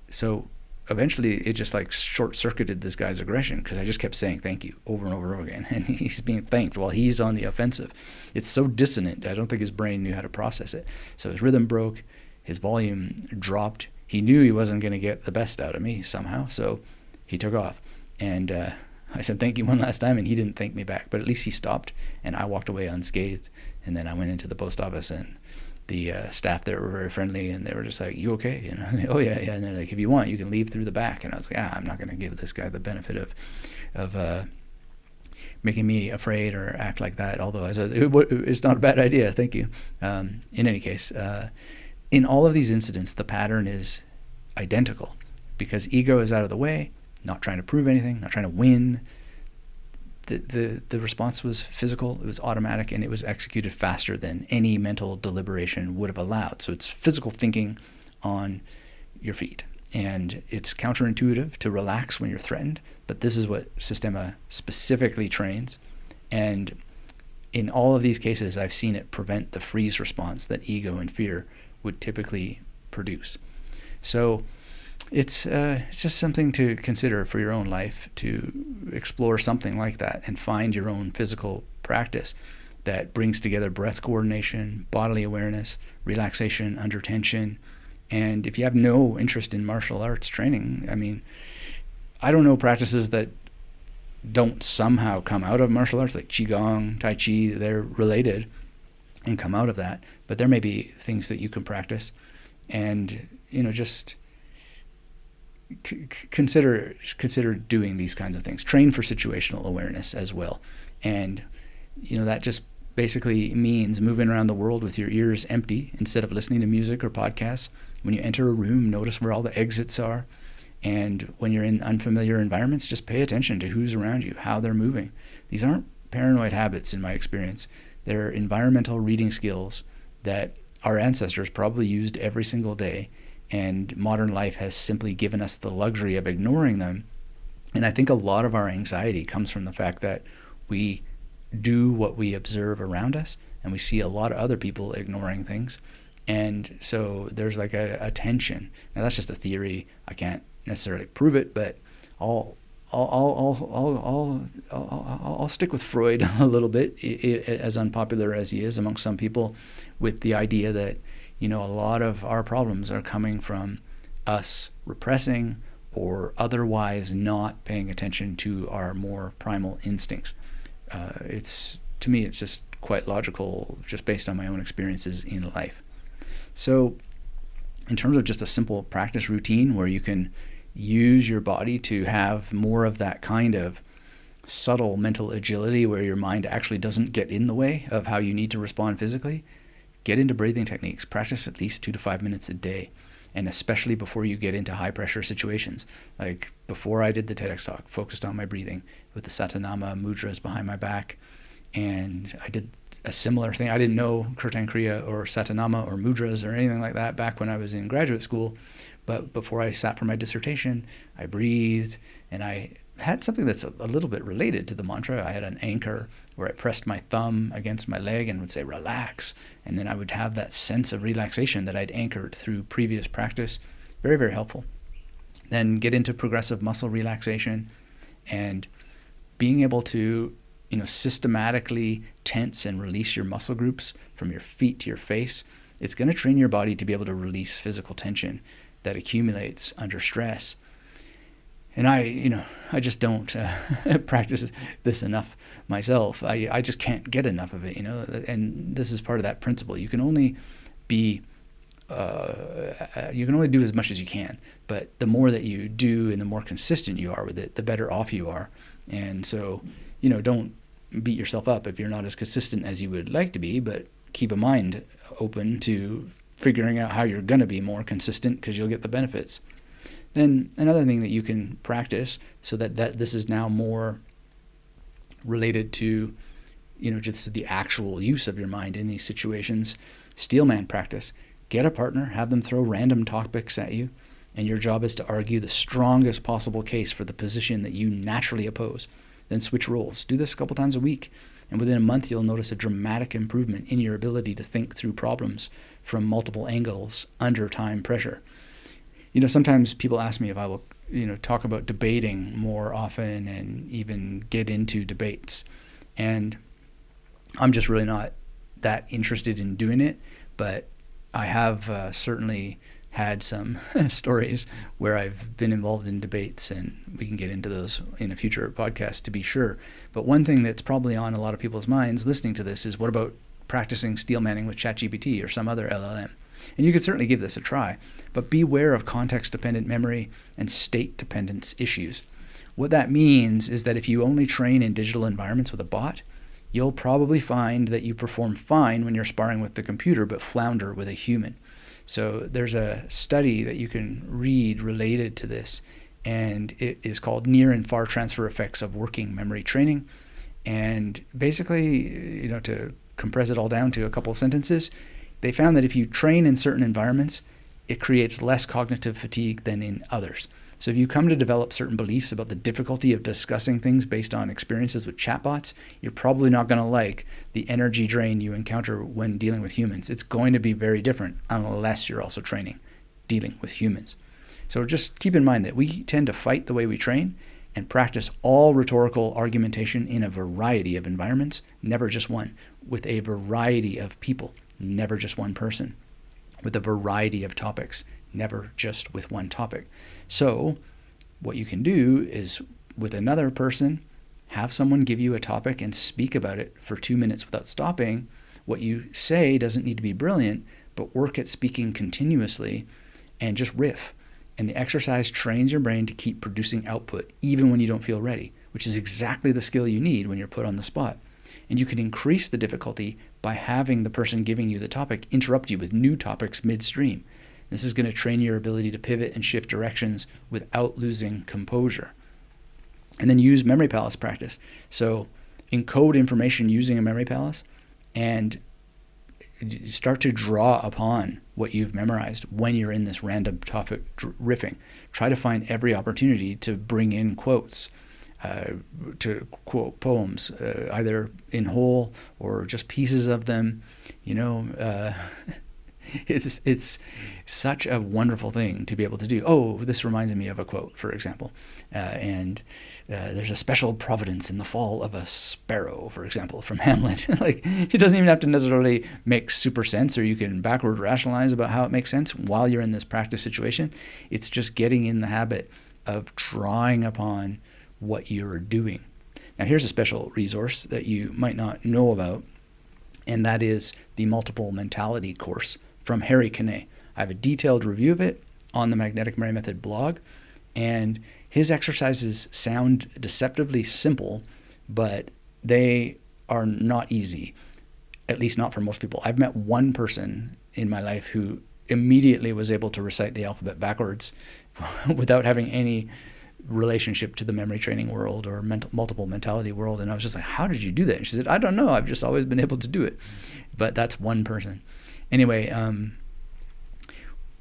so eventually it just like short-circuited this guy's aggression because I just kept saying thank you over and over and over again. And he's being thanked while he's on the offensive. It's so dissonant. I don't think his brain knew how to process it. So his rhythm broke, his volume dropped. He knew he wasn't going to get the best out of me somehow, so he took off. And I said thank you one last time, and he didn't thank me back. But at least he stopped, and I walked away unscathed. And then I went into the post office, and the staff there were very friendly, and they were just like, you okay? Oh, yeah. And they're like, if you want, you can leave through the back. And I was like, I'm not going to give this guy the benefit of making me afraid or act like that. Although I said, it's not a bad idea. Thank you. In any case, in all of these incidents, the pattern is identical because ego is out of the way, not trying to prove anything, not trying to win. The response was physical, it was automatic, and it was executed faster than any mental deliberation would have allowed. So it's physical thinking on your feet. And it's counterintuitive to relax when you're threatened, but this is what Sistema specifically trains. And in all of these cases, I've seen it prevent the freeze response that ego and fear would typically produce. So it's just something to consider for your own life, to explore something like that and find your own physical practice that brings together breath coordination, bodily awareness, relaxation under tension. And if you have no interest in martial arts training, I mean, I don't know practices that don't somehow come out of martial arts, like Qigong, Tai Chi, they're related and come out of that. But there may be things that you can practice and, just consider doing these kinds of things. Train for situational awareness as well. And, that just basically means moving around the world with your ears empty instead of listening to music or podcasts. When you enter a room, notice where all the exits are. And when you're in unfamiliar environments, just pay attention to who's around you, how they're moving. These aren't paranoid habits in my experience. They're environmental reading skills that our ancestors probably used every single day. And modern life has simply given us the luxury of ignoring them And I think a lot of our anxiety comes from the fact that we do what we observe around us, and we see a lot of other people ignoring things. And so there's like a tension. Now that's just a theory. I can't necessarily prove it, but I'll I'll stick with Freud a little bit, as unpopular as he is among some people, with the idea that, a lot of our problems are coming from us repressing or otherwise not paying attention to our more primal instincts. To me, it's just quite logical, just based on my own experiences in life. So, in terms of just a simple practice routine where you can use your body to have more of that kind of subtle mental agility where your mind actually doesn't get in the way of how you need to respond physically, get into breathing techniques. Practice at least 2 to 5 minutes a day, and especially before you get into high pressure situations. Like before I did the TEDx Talk, focused on my breathing with the Satanama mudras behind my back. And I did a similar thing. I didn't know Kirtan Kriya or Satanama or mudras or anything like that back when I was in graduate school. But before I sat for my dissertation, I breathed, and I had something that's a little bit related to the mantra. I had an anchor where I pressed my thumb against my leg and would say, relax. And then I would have that sense of relaxation that I'd anchored through previous practice. Very, very helpful. Then get into progressive muscle relaxation and being able to systematically tense and release your muscle groups from your feet to your face. It's going to train your body to be able to release physical tension that accumulates under stress. And I just don't practice this enough myself. I just can't get enough of it, and this is part of that principle. You can only do as much as you can, but the more that you do and the more consistent you are with it, the better off you are. And so, don't beat yourself up if you're not as consistent as you would like to be, but keep a mind open to figuring out how you're going to be more consistent, because you'll get the benefits. Then another thing that you can practice, so that this is now more related to, just the actual use of your mind in these situations, steelman practice. Get a partner, have them throw random topics at you, and your job is to argue the strongest possible case for the position that you naturally oppose. Then switch roles. Do this a couple times a week, and within a month you'll notice a dramatic improvement in your ability to think through problems from multiple angles under time pressure. Sometimes people ask me if I will, talk about debating more often and even get into debates. And I'm just really not that interested in doing it, but I have certainly had some stories where I've been involved in debates, and we can get into those in a future podcast to be sure. But one thing that's probably on a lot of people's minds listening to this is, what about practicing steel manning with ChatGPT or some other LLM? And you could certainly give this a try, but beware of context-dependent memory and state-dependence issues. What that means is that if you only train in digital environments with a bot, you'll probably find that you perform fine when you're sparring with the computer, but flounder with a human. So there's a study that you can read related to this, and it is called Near and Far Transfer Effects of Working Memory Training. And basically, to compress it all down to a couple of sentences, they found that if you train in certain environments, it creates less cognitive fatigue than in others. So if you come to develop certain beliefs about the difficulty of discussing things based on experiences with chatbots, you're probably not going to like the energy drain you encounter when dealing with humans. It's going to be very different unless you're also dealing with humans. So just keep in mind that we tend to fight the way we train and practice all rhetorical argumentation in a variety of environments, never just one, with a variety of people, never just one person, with a variety of topics, never just with one topic. So what you can do is, with another person, have someone give you a topic and speak about it for 2 minutes without stopping. What you say doesn't need to be brilliant, but work at speaking continuously and just riff. And the exercise trains your brain to keep producing output even when you don't feel ready, which is exactly the skill you need when you're put on the spot. And you can increase the difficulty by having the person giving you the topic interrupt you with new topics midstream. This is going to train your ability to pivot and shift directions without losing composure. And then use memory palace practice. So encode information using a memory palace, and start to draw upon what you've memorized when you're in this random topic riffing. Try to find every opportunity to bring in quotes, to quote poems, either in whole or just pieces of them. It's such a wonderful thing to be able to do. Oh, this reminds me of a quote, for example. And there's a special providence in the fall of a sparrow, for example, from Hamlet. Like, it doesn't even have to necessarily make super sense, or you can backward rationalize about how it makes sense while you're in this practice situation. It's just getting in the habit of drawing upon what you're doing. Now, here's a special resource that you might not know about, and that is the Multiple Mentality course from Harry Kane. I have a detailed review of it on the Magnetic Memory Method blog, and his exercises sound deceptively simple, but they are not easy, at least not for most people. I've met one person in my life who immediately was able to recite the alphabet backwards without having any relationship to the memory training world or multiple mentality world. And I was just like, how did you do that? And she said, I don't know. I've just always been able to do it. But that's one person. Anyway,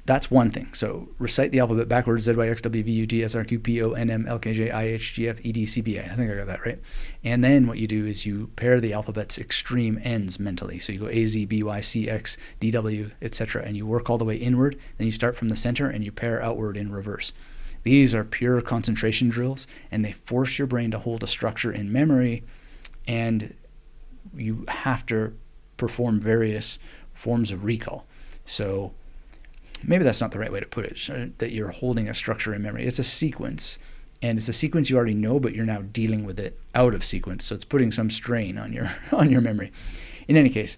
that's one thing. So recite the alphabet backwards: ZYXWVUTSRQPONMLKJIHGFEDCBA. I think I got that right. And then what you do is you pair the alphabet's extreme ends mentally. So you go A, Z, B, Y, C, X, D, W, etc. And you work all the way inward. Then you start from the center and you pair outward in reverse. These are pure concentration drills, and they force your brain to hold a structure in memory, and you have to perform various forms of recall. So maybe that's not the right way to put it, that you're holding a structure in memory. It's a sequence, and it's a sequence you already know, but you're now dealing with it out of sequence, so it's putting some strain on your memory. In any case,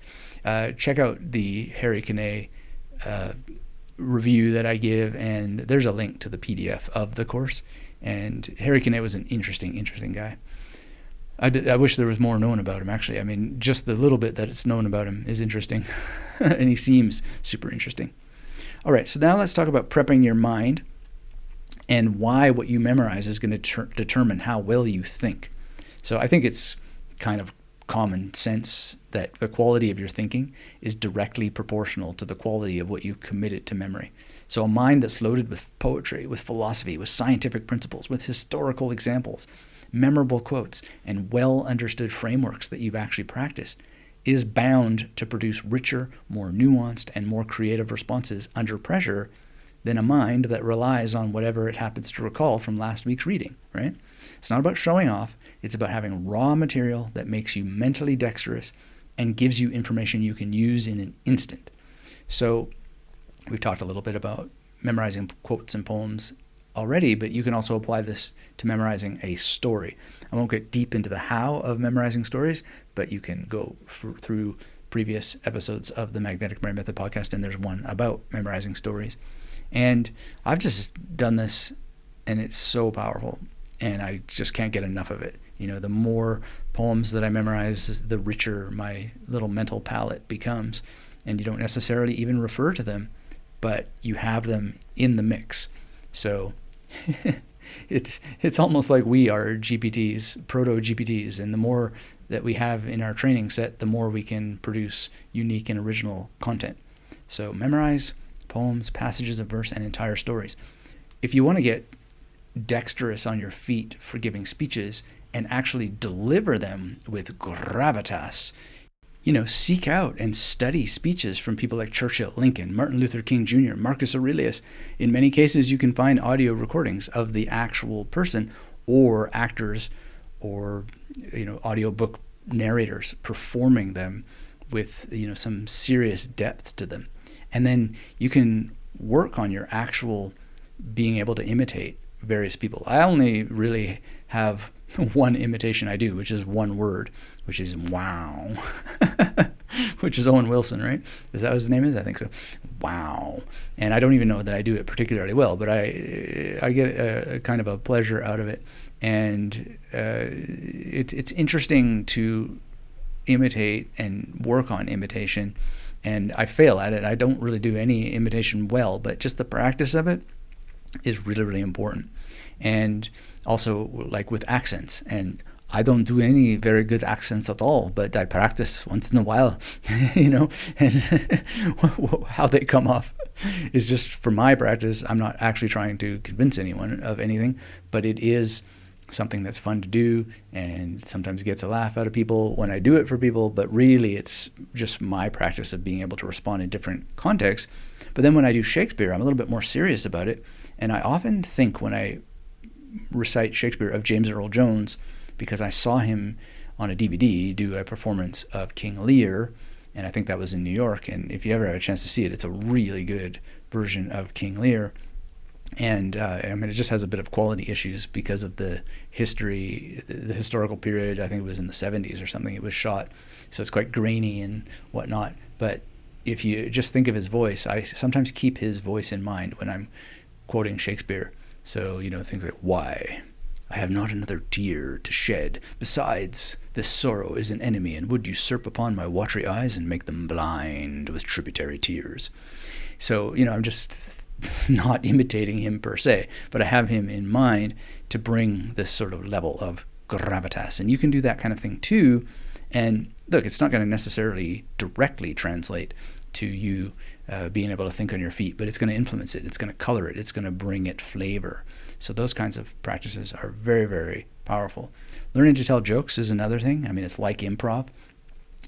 check out the Harry Kane review that I give, and there's a link to the PDF of the course. And Harry Kane was an interesting guy. I wish there was more known about him, actually. I mean, just the little bit that it's known about him is interesting, and he seems super interesting. All right, so now let's talk about prepping your mind and why what you memorize is going to determine how well you think. So I think it's kind of common sense that the quality of your thinking is directly proportional to the quality of what you committed to memory. So a mind that's loaded with poetry, with philosophy, with scientific principles, with historical examples, memorable quotes, and well understood frameworks that you've actually practiced is bound to produce richer, more nuanced, and more creative responses under pressure than a mind that relies on whatever it happens to recall from last week's reading, right? It's not about showing off. It's about having raw material that makes you mentally dexterous and gives you information you can use in an instant. So we've talked a little bit about memorizing quotes and poems already, but you can also apply this to memorizing a story. I won't get deep into the how of memorizing stories, but you can go through previous episodes of the Magnetic Memory Method podcast, and there's one about memorizing stories. And I've just done this, and it's so powerful, and I just can't get enough of it. The more poems that I memorize, the richer my little mental palette becomes. And you don't necessarily even refer to them, but you have them in the mix. So it's almost like we are GPTs, proto-GPTs, and the more that we have in our training set, the more we can produce unique and original content. So memorize poems, passages of verse, and entire stories. If you want to get dexterous on your feet for giving speeches and actually deliver them with gravitas, seek out and study speeches from people like Churchill, Lincoln, Martin Luther King Jr., Marcus Aurelius. In many cases, you can find audio recordings of the actual person, or actors, or audiobook narrators performing them with some serious depth to them. And then you can work on your actual being able to imitate various people. I only really have one imitation I do, which is one word, which is wow, which is Owen Wilson, right? Is that what his name is? I think so. Wow. And I don't even know that I do it particularly well, but I get a kind of a pleasure out of it. And it's interesting to imitate and work on imitation. And I fail at it. I don't really do any imitation well, but just the practice of it is really, really important. And also, like with accents, and I don't do any very good accents at all, but I practice once in a while, and how they come off is just for my practice. I'm not actually trying to convince anyone of anything, but it is something that's fun to do, and sometimes gets a laugh out of people when I do it for people, but really it's just my practice of being able to respond in different contexts. But then when I do Shakespeare, I'm a little bit more serious about it, and I often think when I recite Shakespeare of James Earl Jones, because I saw him on a DVD do a performance of King Lear, and I think that was in New York, and if you ever have a chance to see it, it's a really good version of King Lear. And it just has a bit of quality issues because of the history, the historical period. I think it was in the 70s or something it was shot, so it's quite grainy and whatnot. But if you just think of his voice, I sometimes keep his voice in mind when I'm quoting Shakespeare. So, things like, why? I have not another tear to shed. Besides, this sorrow is an enemy, and would usurp upon my watery eyes and make them blind with tributary tears. So, I'm just not imitating him per se, but I have him in mind to bring this sort of level of gravitas. And you can do that kind of thing too. And look, it's not going to necessarily directly translate to you being able to think on your feet, but it's going to influence it. It's going to color it. It's going to bring it flavor. So those kinds of practices are very, very powerful. Learning to tell jokes is another thing. It's like improv.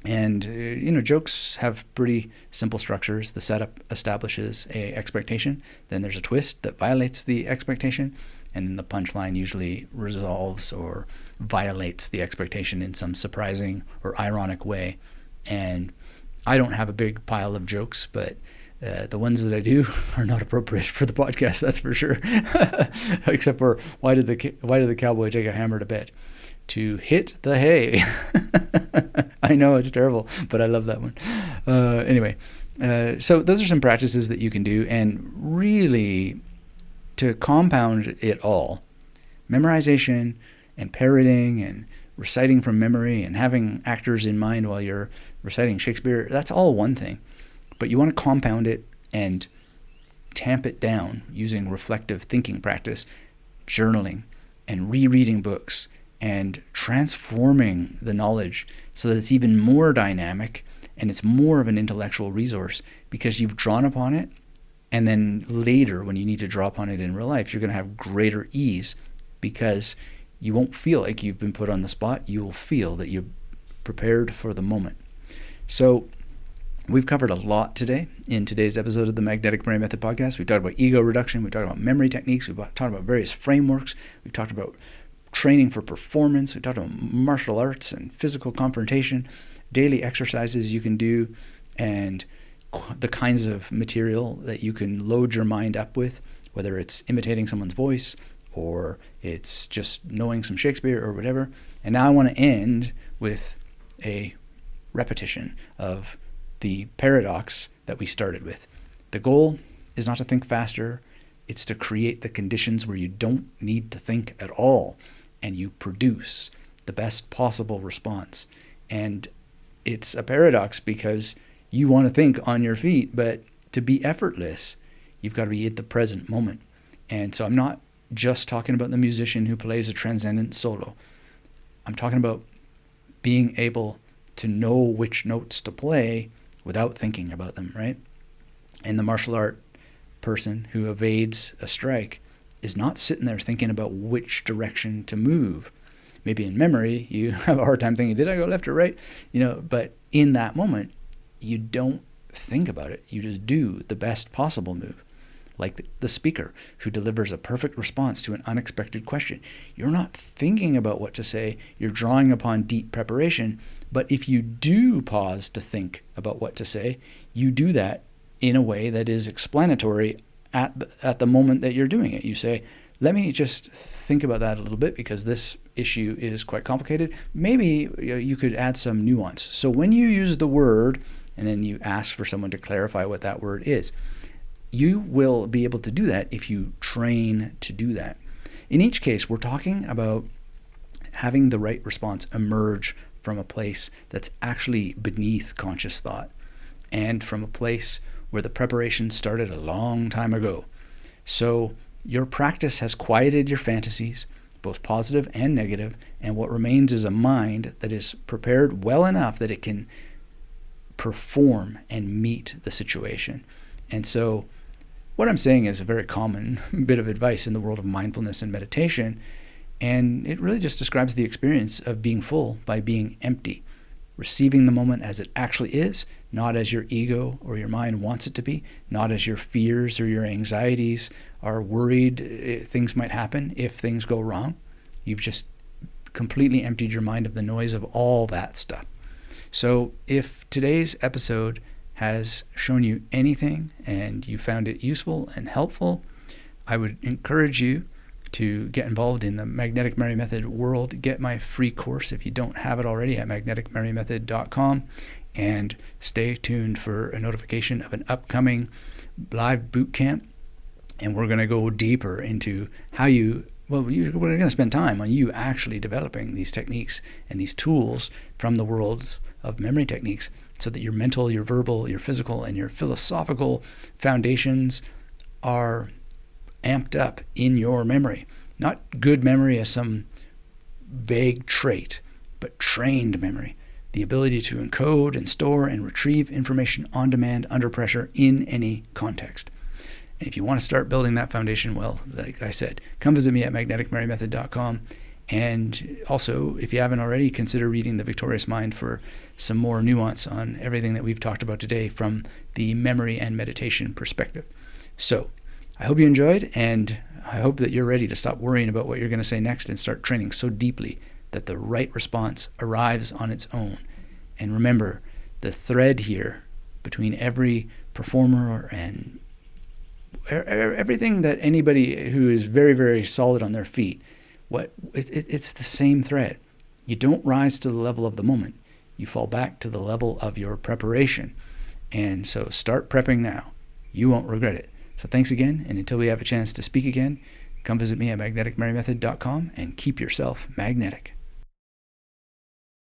And, jokes have pretty simple structures. The setup establishes a expectation. Then there's a twist that violates the expectation. And then the punchline usually resolves or violates the expectation in some surprising or ironic way. And I don't have a big pile of jokes, but the ones that I do are not appropriate for the podcast, that's for sure. Except for, why did the cowboy take a hammer to bed? To hit the hay. I know it's terrible, but I love that one. Anyway, so those are some practices that you can do, and really to compound it all, memorization and parroting and reciting from memory and having actors in mind while you're reciting Shakespeare, that's all one thing. But you want to compound it and tamp it down using reflective thinking practice, journaling, and rereading books, and transforming the knowledge so that it's even more dynamic and it's more of an intellectual resource because you've drawn upon it. And then later, when you need to draw upon it in real life, you're going to have greater ease because you won't feel like you've been put on the spot. You will feel that you're prepared for the moment. So we've covered a lot today in today's episode of the Magnetic Brain Method podcast. We've talked about ego reduction. We've talked about memory techniques. We've talked about various frameworks. We've talked about training for performance. We talked about martial arts and physical confrontation, daily exercises you can do, and the kinds of material that you can load your mind up with, whether it's imitating someone's voice or it's just knowing some Shakespeare or whatever. And now I want to end with a repetition of the paradox that we started with. The goal is not to think faster. It's to create the conditions where you don't need to think at all, and you produce the best possible response. And it's a paradox because you want to think on your feet, but to be effortless, you've got to be at the present moment. And so I'm not just talking about the musician who plays a transcendent solo. I'm talking about being able to know which notes to play without thinking about them, right? And the martial art person who evades a strike is not sitting there thinking about which direction to move. Maybe in memory, you have a hard time thinking, did I go left or right? But in that moment, you don't think about it. You just do the best possible move. Like the speaker who delivers a perfect response to an unexpected question. You're not thinking about what to say. You're drawing upon deep preparation. But if you do pause to think about what to say, you do that in a way that is explanatory at the moment that you're doing it. You say, let me just think about that a little bit because this issue is quite complicated. Maybe you could add some nuance. So when you use the word and then you ask for someone to clarify what that word is, you will be able to do that if you train to do that. In each case, we're talking about having the right response emerge from a place that's actually beneath conscious thought and from a place where the preparation started a long time ago. So your practice has quieted your fantasies, both positive and negative, and what remains is a mind that is prepared well enough that it can perform and meet the situation. And so what I'm saying is a very common bit of advice in the world of mindfulness and meditation, and it really just describes the experience of being full by being empty, receiving the moment as it actually is, not as your ego or your mind wants it to be, not as your fears or your anxieties are worried things might happen if things go wrong. You've just completely emptied your mind of the noise of all that stuff. So if today's episode has shown you anything and you found it useful and helpful, I would encourage you to get involved in the Magnetic Memory Method world. Get my free course if you don't have it already at magneticmerrymethod.com, and stay tuned for a notification of an upcoming live boot camp. And we're going to go deeper into how we're going to spend time on you actually developing these techniques and these tools from the world of memory techniques, so that your mental, your verbal, your physical, and your philosophical foundations are amped up in your memory. Not good memory as some vague trait, but trained memory. The ability to encode and store and retrieve information on demand under pressure in any context. And if you want to start building that foundation, well, like I said, come visit me at magneticmerrymethod.com. And also, if you haven't already, consider reading The Victorious Mind for some more nuance on everything that we've talked about today from the memory and meditation perspective. So, I hope you enjoyed, and I hope that you're ready to stop worrying about what you're going to say next and start training so deeply that the right response arrives on its own. And remember, the thread here between every performer and everything that anybody who is very, very solid on their feet, it's the same thread. You don't rise to the level of the moment. You fall back to the level of your preparation. And so start prepping now. You won't regret it. So thanks again, and until we have a chance to speak again, come visit me at magneticmerrymethod.com and keep yourself magnetic.